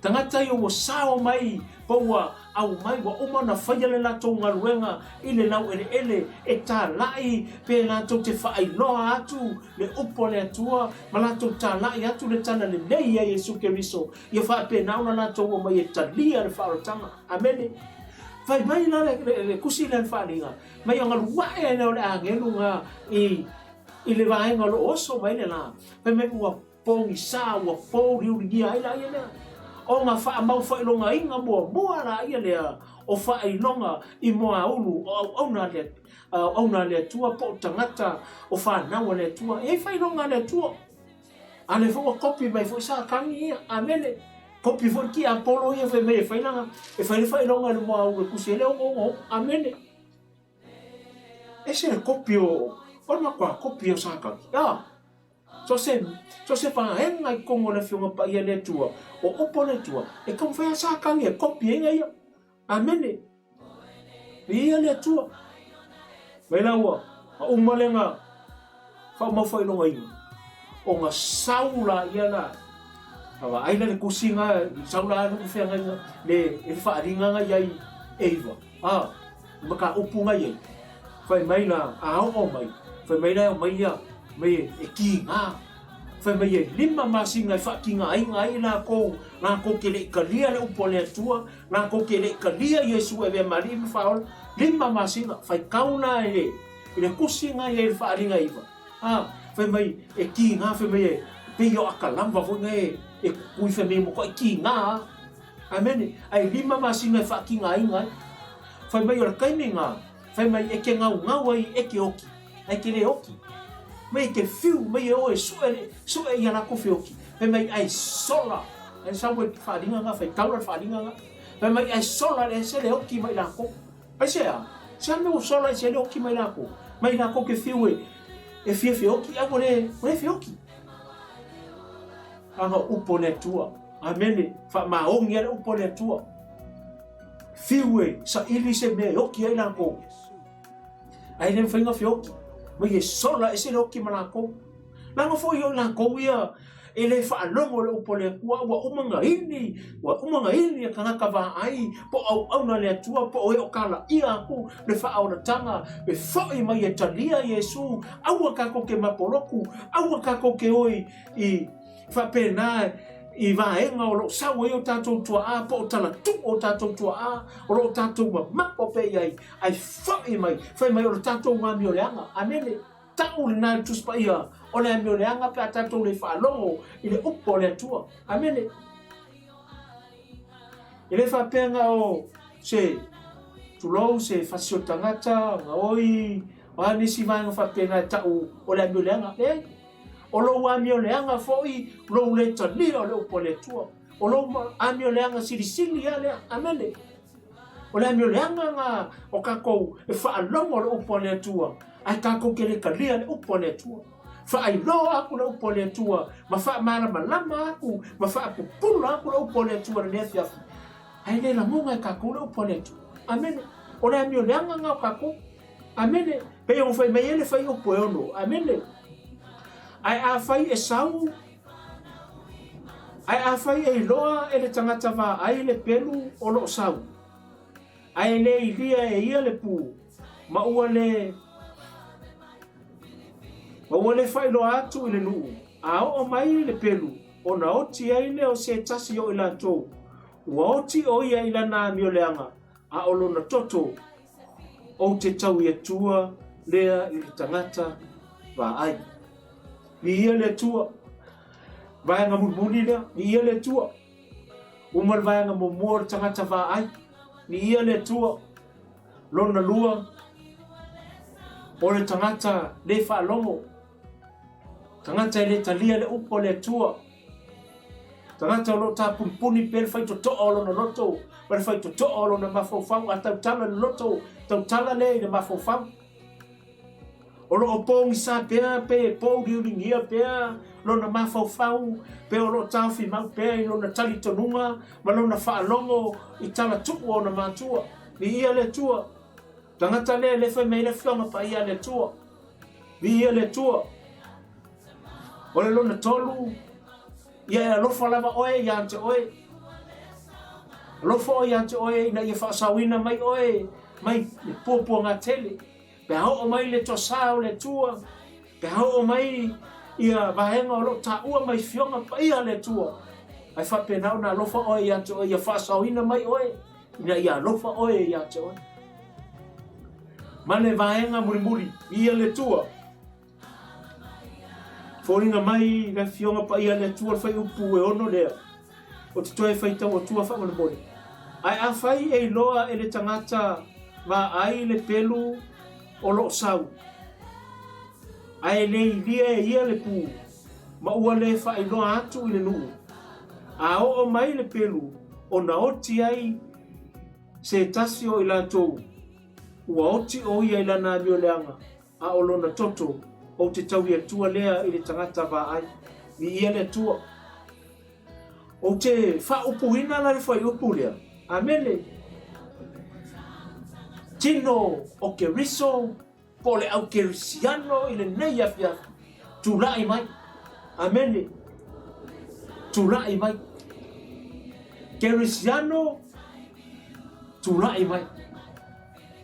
tangata yo o sao mai po wa au mai wa uma na faia le la to ngaluenga ile lau ele e ta lai pe na to te fa ai no atu le upo le tua ma la to ta lai atu le tana le nei ya Yesu Keriso ye fa pe na una to o mai ta lia le fa tanga amene fai mai na le kusi le fa linga mai nga lua e na le angelu nga le va nga lo oso mai le na pe me wa pongi sa wa po riu dia ai la ia o nga fa mau fa longa inga mo la ia le o fa longa i mo aulu o na le tua po tangata o fa na le tua e fa longa le tua ale fo kopi mai fo sa kangi amene kopi fo ki apolo ia fe me fa longa e fa longa le mo aulu ku se le o amene ese kopi o ma kwa kopi o sa ka so se fa enga I kongo le fiunga pa ia le tua o opo le tua e kom fa sa kangi e kopi enga ia amene ia le tua mai la wa o malenga fa ma fa longa ia o nga saula ia la ava ai le kusinga saula no fe nga le e fa ringa nga ia eva maka upunga ia fa mai la o mai fa mai la mai ia mai e kinga fa mai lima masinga fa kinga ai ngai na ko kele kalia le upole tua na ko kele kalia Yesu e mari fa lima masinga fa kauna ele kusinga e fa ringa iva fa mai e kinga fa mai pe yo akalamba vo ngai e kui fa mai mo ko kinga amen ai lima masinga fa kinga ai ngai fa mai ora kaiminga fa mai e ke ngau ai e ke oki ai ke le oki mai ke fiu mai o so e yana ko fioki mai ai sola ai sabe fa dinga nga fa kaula fa dinga nga mai ai sola le se le oki mai la ko ai se me o sola se le oki mai la ko ke fiu e fioki a vole fioki anga upone tua amene fa ma ongi le upone tua fiu sa ili se me oki ai la ko ai le finga fioki mai e sola ese lo ki malako Langa fo yo la ko ia ele fa longo le upole kua wa umanga ini kanga kava ai po au na le tua po o kala ia ku le fa au na tanga be fa I mai talia Yesu au ka ko ke mapoloku au ka ko ke oi I fa pena I va enga o lo sa o tatou tua a po tala tu o tatou tua a o lo tatou ma po pe ai fa mai o tatou ngami o leanga amene tau na tu spa ia o le amio leanga pe tatou le fa longo I le upo le tua amene ele fa penga o se tu lo se fasio tangata ngoi wa ni si vanga fa penga tau o le amio leanga o lo amio leanga foi lo le tali o le upo le tua o lo amio leanga sili ale amene o le amio leanga nga o kako e fa longo le upo le tua ai kako ke le kalia le upo le tua fa ai lo aku le upo le tua ma fa mara malama aku ma fa pupula aku le upo le tua le fia ai le la monga kako le upo le tua amene o le amio leanga nga kako amene pe o fa me ele fa upo ono amene ai a fai e sau ai a fai e loa e le tangata va ai le pelu o lo sau ai le ilia e ia le pu ma ua le fai lo atu I le nuu a o mai le pelu o na oti ai le o se tasi o ila tō ua oti o ia ila na mio leanga a o lo na toto o te tau ia tua lea I le tangata va ai ni ia le tua vai nga muni lea ni ia le tua umal vai nga mo tangata va ai ni ia le tua lona lua o le tangata le fa longo tangata le talia le upo le tua tangata lo ta pumpuni pel fai to o lo no loto per fai to o lo na mafofau ata tala loto tau tala le na mafofau o lo opong sa pe po diulingia pe lo na mafofau pe o lo ta fi mau pe lo na tali tonunga ma lo na fa longo I tala tu o na matua ni ia le tua tangata le fai mai le flama pa ia le tua ni ia le tua o le lo na tolu ia lo fa lava oe ia te oe lo fo ia te oe na ia fa sawina mai oe mai popo nga tele pe ho o mai le to sao le tua pe ho o mai ia vahenga o lo ta ua mai fionga pa ia le tua ai fa pena na lo fa oe ia te oe ia fa sawina mai oe ina ia lo fa oe ia te oe mane vahenga muri ia le tua Fōringa mai na fionga pa ia le tua fai upu e ono lea. O te toe fai tau o tua wha mana mori. Ai a fai e loa e le tangata ma ai le pelu o lo sau. Ai le lia e ia le pu. Ma ua le fai loa atu I le nuu. A o mai le pelu o na oti ai se tasi o ila tou. Ua oti o ia ila na mio leanga. A o lona toto. O te tau ia tua lea I le tangata va ai. Ni ia le tua. O te wha upuhina la le whai upu lea. Amene. Tino o ke riso. Po le au ke risiano I le nei afia. Tulai mai. Amene. Tulai mai. Ke risiano. Tulai mai.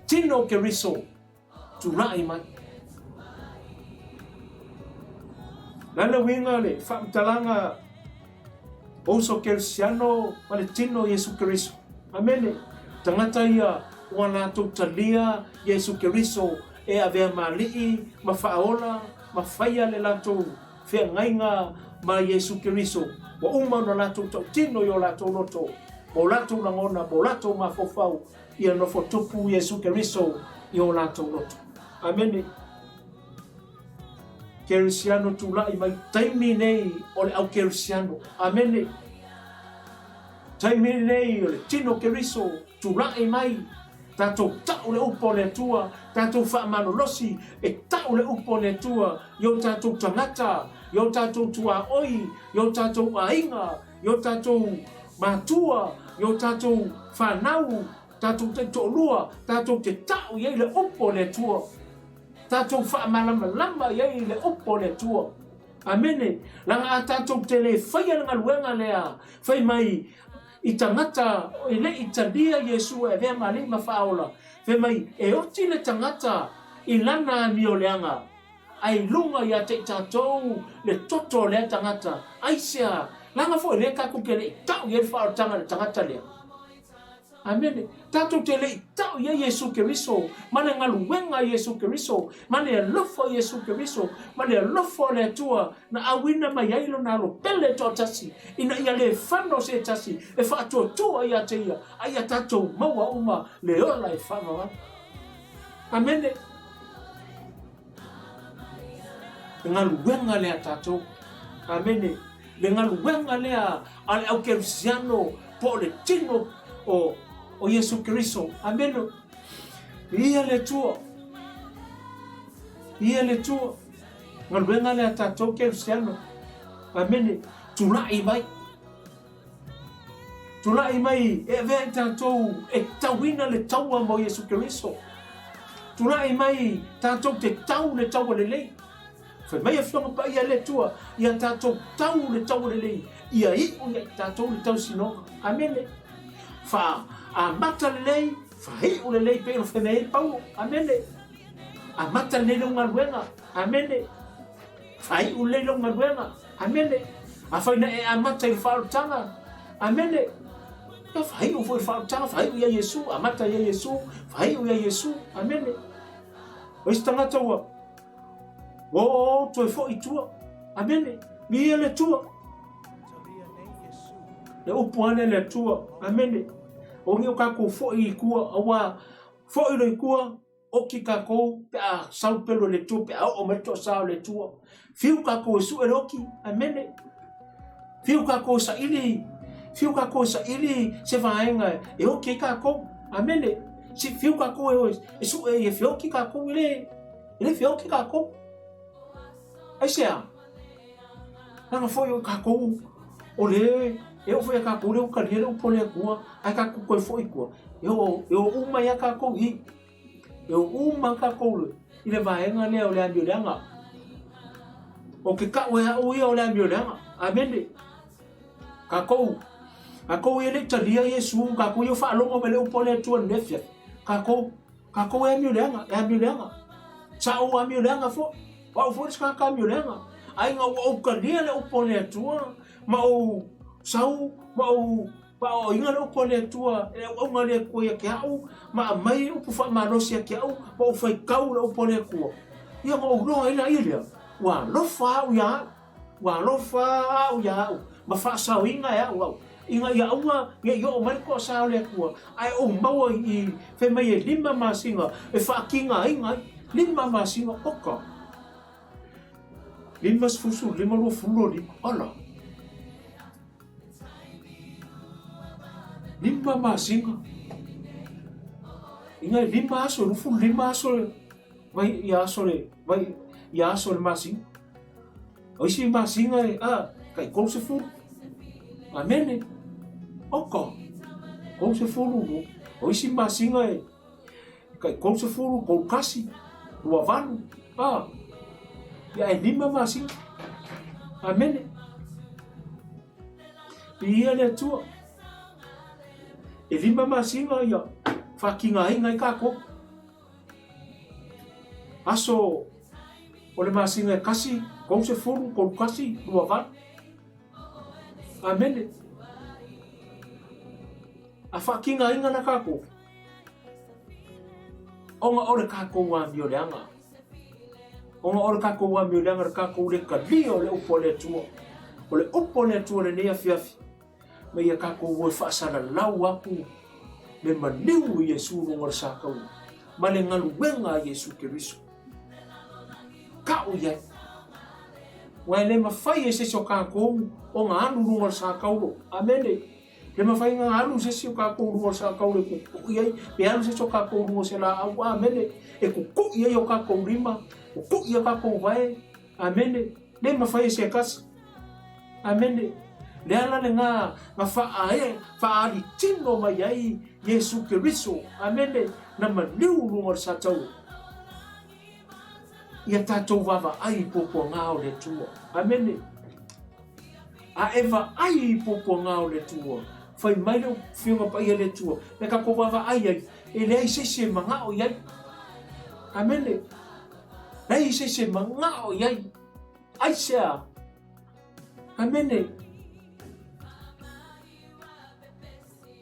Tino ke riso. Tulai mai. Nana winga le whaamtalanga oso kersiano wale tino Yesu Keriso. Amene. Tangata ia wana tau talia Yesu Keriso e avea malii ma whaola ma whaia le lato whea ngainga ma Yesu Keriso. Wa umana lato tau tino yo lato loto. Mo lato langona, mo lato ma fofau ia no fotupu Yesu Keriso yo lato loto. Amene. Kerisiano tulai mai taimi nei o le au kerisiano. Amene. Taimi nei o le tino keriso tulai mai. Tato tau le upo le tua. Tato whaamano losi e tau le upo le tua. Yo tato tangata. Yo tato tua oi. Yo tato ainga. Yo tato matua. Yo tato whanau. Tato te tolua. Tato te tau yei le upo le tua. Tatou whaamalama lama iei le upo le tua. Amene. Langa atatou te le whaia nga luenga lea. Whai mai i tangata i le i talia Yesu e vea mali ma whaola. Whai mai e oti le tangata i lana ni o leanga. Ai lunga ia te tatou le toto le tangata. Ai sea. Langa fo le ka kukele i tau i e whao tanga le tangata lea. Amen. Tatou te le tau ia Yesu Keriso. Mane ngaluenga Yesu Keriso. Mane lofo Yesu Keriso. Mane lofo le tua. Na awina mai ailo na lo pele to tasi. Ina ia le fano se tasi. E whaatua tua ia te ia. Aia tatou maua uma le ola e whano. Amen. Ngaluenga le tatou. Amen. Le ngaluenga le ale au Kerisiano po le tino o Yesu Keriso. Amen. Ia le tua. Ia le tua. Ngaluenga le tatou Kerisiano. Amen. Tulai mai. Tulai mai e vea tatou e tauina le taua mo Yesu Keriso. Tulai mai tatou te tau le taua le lei. Fai mai a whionga pa ia le tua. Ia tatou tau le taua le lei. Ia i o ia tatou le tau sinonga. Amen. Fa a mata lei, fa hei o lei pe o whenei pau. Amen. A mata lei lo ngaruenga. Amen. Fa hei o lei lo ngaruenga. Amen. A whaina e a mata i whaotanga. Amen. Fa hei o whaotanga, fa hei o ia Yesu. A mata ia Yesu, fa hei o ia Yesu. Amen. O istangata ua. O tu e fo i tua. Amen. Mi ia le tua. Le upuane le tua. Amen. O ngi o kako fo i kua awa fo i lo i kua o ki kako pe a sau pelo le tua pe a o meto sao le tua. Fiu kako su e roki. Amen. Fiu kako sa ili se vaenga e o ki kako. Amen. Si fiu kako e su e fiu ki kako ile fiu ki kako. Ai sea. Nanga fo i kako o le eu fui a kako leu kalele o pole kua ai kako ko foi kua eu uma ia kako hi eu uma kako le ile vaenga le o le ambiolanga o ke ka o ia o le ambiolanga amende kako ele talia Yesu kako eu fa longo mele o pole tu nefia kako e ambiolanga sa o ambiolanga fo wa fo ska ka ambiolanga ai nga o kalele o pole tu ma o sau mau inga no ko le tua e o ngale ko ya kiau ma mai o fa ma no sia kiau o fa kau o pole ko ia mo no ina ile wa lo fa ya ma fa sau inga ya wa inga ya uma ye yo mai ko sa le ko ai o mau I fe mai lima masinga e fa kinga inga lima masinga oka lima fusu lima lo fulo di ala lima masinga. Inga lima aso, rufu lima aso. Vai ya aso le masinga. Oisi masinga kai kol se furu. Amene. Oko. Kol se furu. Oisi masinga kai kol se furu, kol kasi. Lua vanu. Ya lima masinga. Amene. Ia le tua. E lima masinga ia whakinga inga I kako. Aso o le masinga kasi, kou se furu, kou kasi, lua van. Amene. A whakinga inga na kako. Onga ore kako wa mioleanga. Onga ore kako wa mioleanga kako le kalio le upo le tua. O le upo le tua le nea fiafi. Me ia kako ua whaasara lau aku me maniu Yesu ronga sakau ma le ngaluenga Yesu Keriso kau ia wa le mawhai se so kako o ngā anu ronga sakau amene le mawhai ngā anu se so kako ronga sakau le kuku ia pe anu se so kako ronga se la au amene e kuku ia o kako rima kuku ia kako vai amene le mawhai se kas amene le ala le ngā whaari tino mai ai Yesu Keriso. Amene. Na maniu runga sa tau. ia tātou vava ai popo ngao le tua. Amene. A eva ai popo ngao le tua. Fai mai leo whiunga pa ia le tua. Ne ka ko vava ai. E le ai se mangao iai. Amene. Nei se mangao iai. Ai sea. Amene.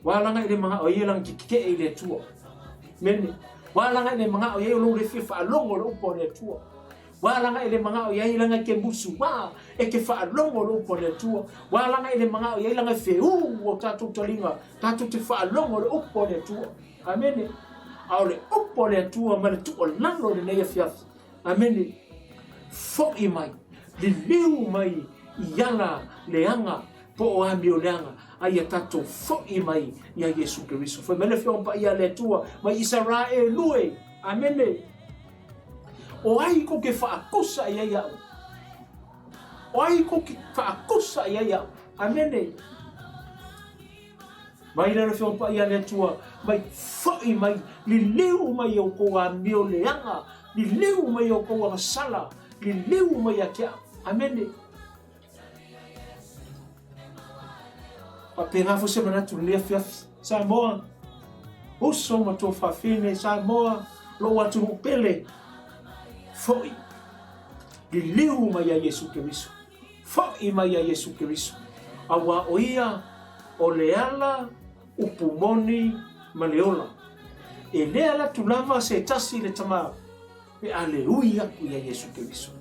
Walanga ile mangao iai lang kike i le tua. Mene. Walanga ile mangao iai lo le fifa longo lo upo le tua. Walanga ile mangao iai langa ke busu wa e ke fa longo lo upo le tua. Walanga ile mangao iai langa feu o tatu tolinga. Tatu te fa longo lo upo le tua. Amene. Aole upo le tua ma le tua lalo le nei fiafi. Amene. Fo i mai. Li liu mai iala leanga po o ambi o leanga. Ai tato fo i mai ia Yesu Kristo. Foi mele fion pa ia le tua mai Israel lue. Amene. O ai ko ke fa akusa ia ia. O ai ko ke fa akusa ia ia. Amene. Mai le fion pa ia le tua mai fo i mai li liu mai o ko ambi o leanga. Li liu mai o ko sala. Li liu mai akia. Amene. Penga fo se mana tu le fiafi Samoa o so ma to fa fine Samoa lo watu pele foi di liu ma ya Yesu Kristo foi ma ya Yesu Kristo awa oia o leala upumoni maleola e leala tu lava se tasi le tama e aleluia ku ya Yesu Kristo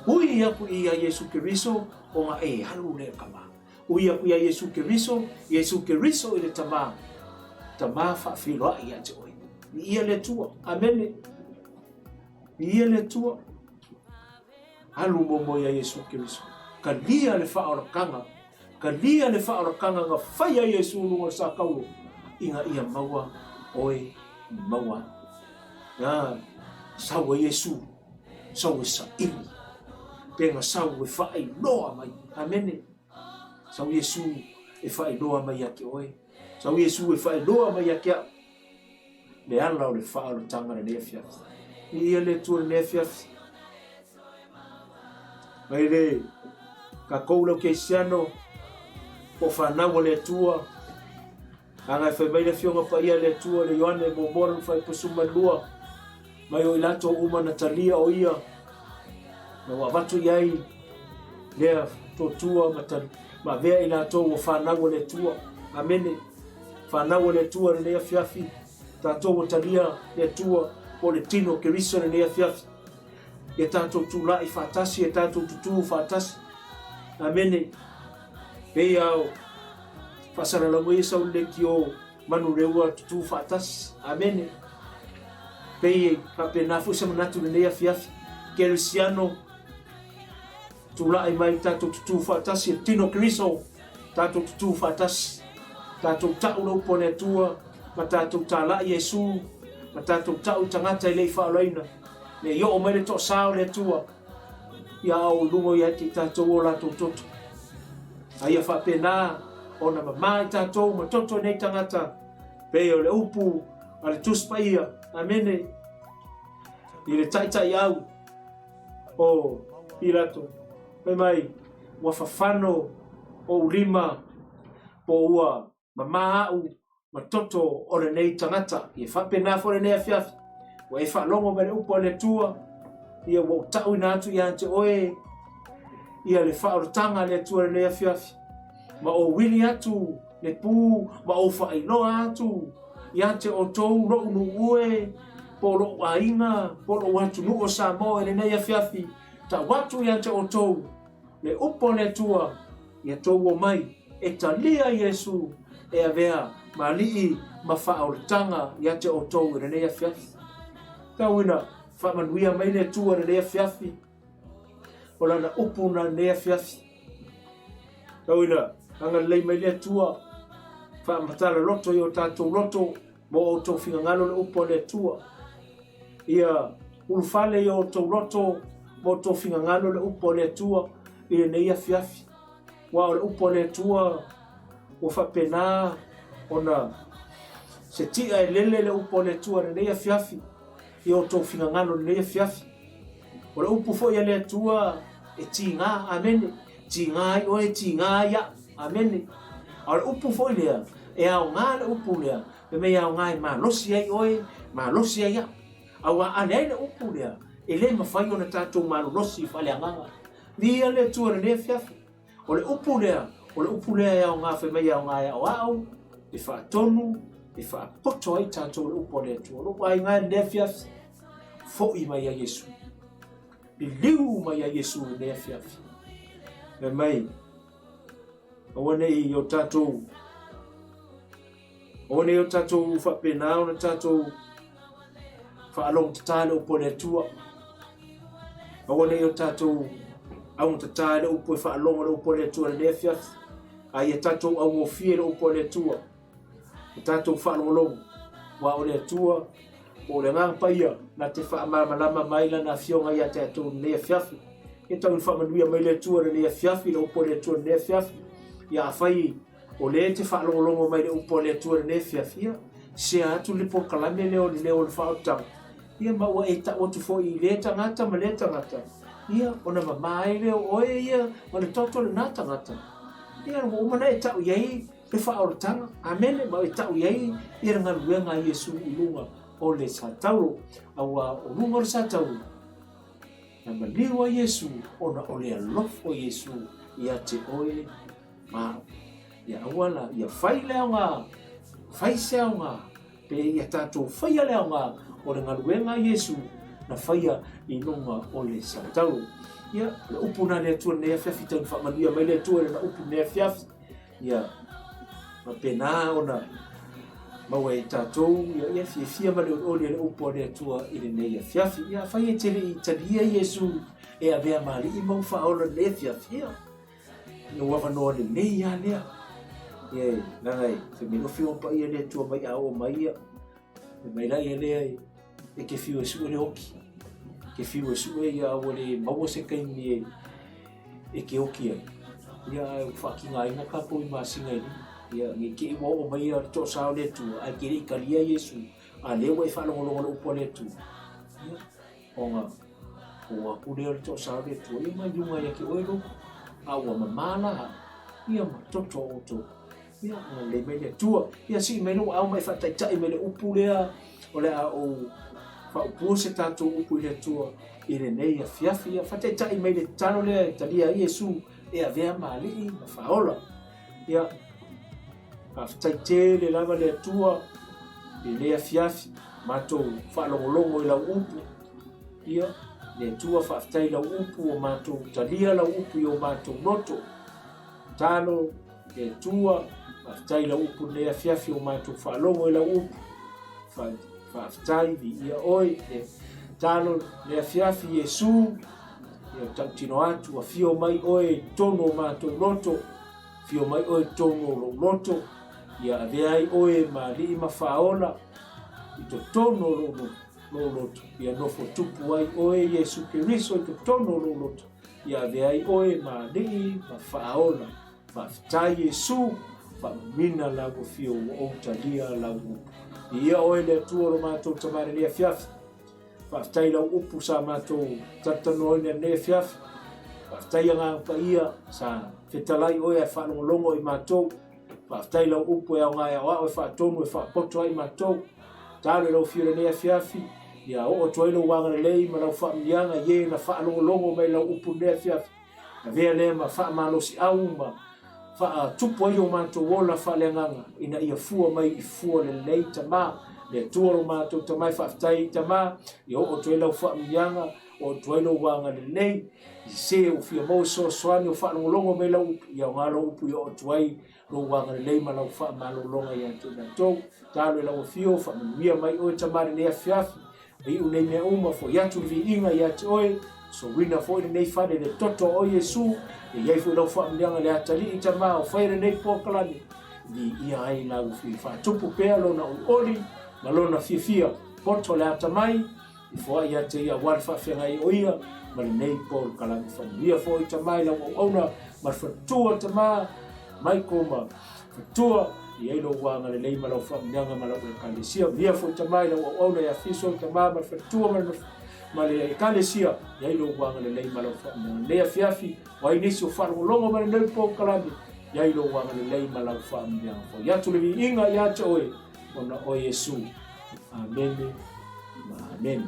uia ku ya Yesu Kristo o ma e halu le kama uia ku ya Yesu Kristo ile tama fa filo ia te oi ni ia le tua amene ni ia le tua alu momo ya Yesu Kristo kalia le fa kanga nga fa ya Yesu lu sa kau inga ia maua oi maua na sawa Yesu sawa sa ili penga sawa fa ai loa mai amene Sau Yesu e fai doa mai ake oe. Sau Yesu e fai doa mai ake a. Le ala o le faa lo tanga na nea fiafi. Ia le tua nea fiafi. Mai le, ka koula ke siano, po whanau le tua. Anga e fai mai le fionga pa ia le tua, le yoane mo mora fai posuma lua. Mai o ilato uma na talia o ia. Na wavatu iai, lea to tua matali. Ma vea ina to o whanau le tua. Amene. Whanau le tua le nea fiafi. Tato o talia le tua. O le tino ke riso le nea fiafi. E tato tula i whatasi. E tato tutu whatasi. Amene. Pei au. Whasara lango e sau le ki o manu reua tutu whatasi. Amene. Pei kapenafu sa manatu le nea fiafi. Kerisiano. Tula i mai tato tutu whatasi, tino kriso, tato tutu whatasi, tato tau lau pone tua, ma tato tala i Yesu, ma tato tau tangata i lei whaolaina, ne yo o mere to sao le tua, ia au lungo i ati tato o lato toto. Aia whapena, o na mamai tato, ma toto nei tangata, peo le upu, a le tuspa ia, amene, i le taitai au, o Pilato. Mai wafafano o ulima po ua mama au matoto o le nei tangata i whapena fo le nea fiafi wa e whalongo mele upo le tua ia wa tau ina atu i ante oe ia le whaorotanga le tua le nea fiafi ma o wili atu le pū ma o whailoa atu i ante o tou lo unu ue po lo ainga po lo watu nu o Samoa le nea fiafi ta watu i ante o tou le upo le tua ia tou o mai e talia Yesu e avea malii ma whaorotanga ia te o tou le nea fiafi tauina whamanuia mai le tua le nea fiafi o lana upu na nea fiafi tauina anga lei mai le tua whamatala loto i o tātou loto mo o tau whingangalo le upo le tua ia ulufale i o tau loto mo tau whingangalo le upo le tua i le neia fiafi wa o le upo le tua o whapena ona se tia e lele le upo le tua le neia fiafi i o tau whingangalo le neia fiafi O le upu fo ia le tua e tinga, amene. Tinga o e tinga ia, amene. O le upu fo ia, e au ngā le upu lea, pe mei au ngā e malosi ai oe, malosi ai ia. Au a ane le upu lea, e le mawhai o na tātou malolosi i whale anganga. Lia le tua le fiafi. O le upu lea e au ngā whi mei au ngā e au, e wha tonu, e wha poto ai tātou le upu lea tua. Lupu ai ngā le fiafi, fo i mai a Yesu. I liu mai a Yesu le fiafi. Me mai, o nei o tātou, o nei o tātou whapena, o na tātou whaalong tatale upo le tua. O nei o tātou au tatale upo e whaalong le upo le tua le fiafi. Ai e tātou au o fie le upo le tua. E tātou whaalong wa o le tua, o le ngang paia, na te whaamalama maila na fionga ia tātou le fiafi. E tau i whamanuia mai le tua le fiafi, le upo le tua le fiafi. Ia a whai o le te whaalongolongo mai le upo le tua le fiafi. Ia se atu le po kalame leo le whaotang. Ia maua e ta otu fo i le tangata ma le tangata. Ia ona mamai leo oe ia ma le toto le nā tangata. Ia o mana e tau iei le whaorotanga. Amene ma e tau iei i ranga luenga Yesu i lunga o le satauro. Aua o lunga o le satauro. Na maliwa Yesu ona o le alofo Yesu ia te oe ma ia awala ia whai leo ngā whai seo ngā pe ia tātou whaia leo ngā o le ngaluenga Yesu na whaia i nunga o le satauro. Ia le upu na le tua nea fiafi tau whamanuia mai le tua le na upu nea fiafi. Ia ma pena ona maua e tātou, ia fia ma le ole le upo le tua i le nei a fiafi. Ia whai e tere i talia Yesu e a vea maali i mau whaola le fiafi. Ia wawa noa le nei a lea. Ia nangai, whamino whio pa ia le tua mai a o mai ia. E mai lai a lea e ke whio e sue le oki. Ke whio e sue ia o le maua se kaini e ke oki ai. Ia whaki ngā inga kako i māsinga i ni. Ia ngi ke mo o mai ar to sa le tu a ke ri kalia Yesu a le wa fa lo lo po le tu ia onga o a ku le to sa le tu i mai yunga ya ke o lo a wa mamana ia ma to ia le me le tu ia si me no a mai fa tai tai me le upu le o le a o fa upu se tanto upu le tu i le nei a fiafi fa tai tai me le tano le talia Yesu e a vea mali ma fa ola ia Aftai le lava le atua i lea fiafi mātou whaalongolongo i lau upu. Ia, le atua whaaftai lau upu o mātou talia lau upu i o mātou noto. Talo, le atua whaaftai lau upu lea fiafi o mātou whaalongo i lau upu. Whaaftai vi ia oi, le talo lea fiafi Yesu. Ia tau tino atu a fio mai oi tono mātou noto. Fio mai oi tono loto. Ia aveai oe ma li ma faola i to tono loto ia nofo tupu ai oe Yesu Keriso i to tono loto ia aveai oe ma li ma faola whaftai Yesu whamina lagu fio o talia lagu ia oe le tuoro mātou tamare lea fiafi whaftai lau upu sa mātou tatanoina ne fiafi whaftai anga pa ia sa whetalai oe a whanongolongo i mātou Whaftai lau upu e au ngai awa e whaatonu e whaapoto ai mātou. Tāre lau whiore nea fiafi. Ia o toi lau wangana lei ma lau whaamianga ie na whaalongolongo mai lau upu nea fiafi. Na vea lea ma whaamalosi au ma whaatupu ai o mātou wola whaaleanganga. Ina ia fua mai i fua le lei tamā. Le tuaro mātou tamai whaftai tamā. Ia o toi lau whaamianga o toi lau wangana lei. I se o fia mau soani o whaalongolongo mai lau upu. Ia o ngā lau upu i o toi lo wanga le ma lau fa malo longa ya tu na to talo la ofio fa mia mai o tamare le fiafi e u nei me uma fo ya tu vi inga ya oi so wina fo nei fa de toto o Yesu e ia fo lau fa mia le atali i tama o fa nei po kalani di ia ai la ufi fa tupu pe lo na oli ma lo na fifia porto le atamai i fo ia te ia wa fa fe ngai o ia ma nei po kalani fa mia fo i tama la ona ma fa tu tama mai koma tua i elo wanga le leima lau whaamianga ma lau kalesia via fo tamai lau ona ya fiso tamai ma tua ma ma le ekalesia ia ilo wanga le lei malo fa le afiafi wa inisi o falo longo ma le po kalami ia ilo wanga le lei malo fa mbia fo ia tu le inga ia choe ona o Yesu amen amen.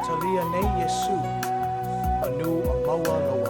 Talia nei Yesu, anu a maua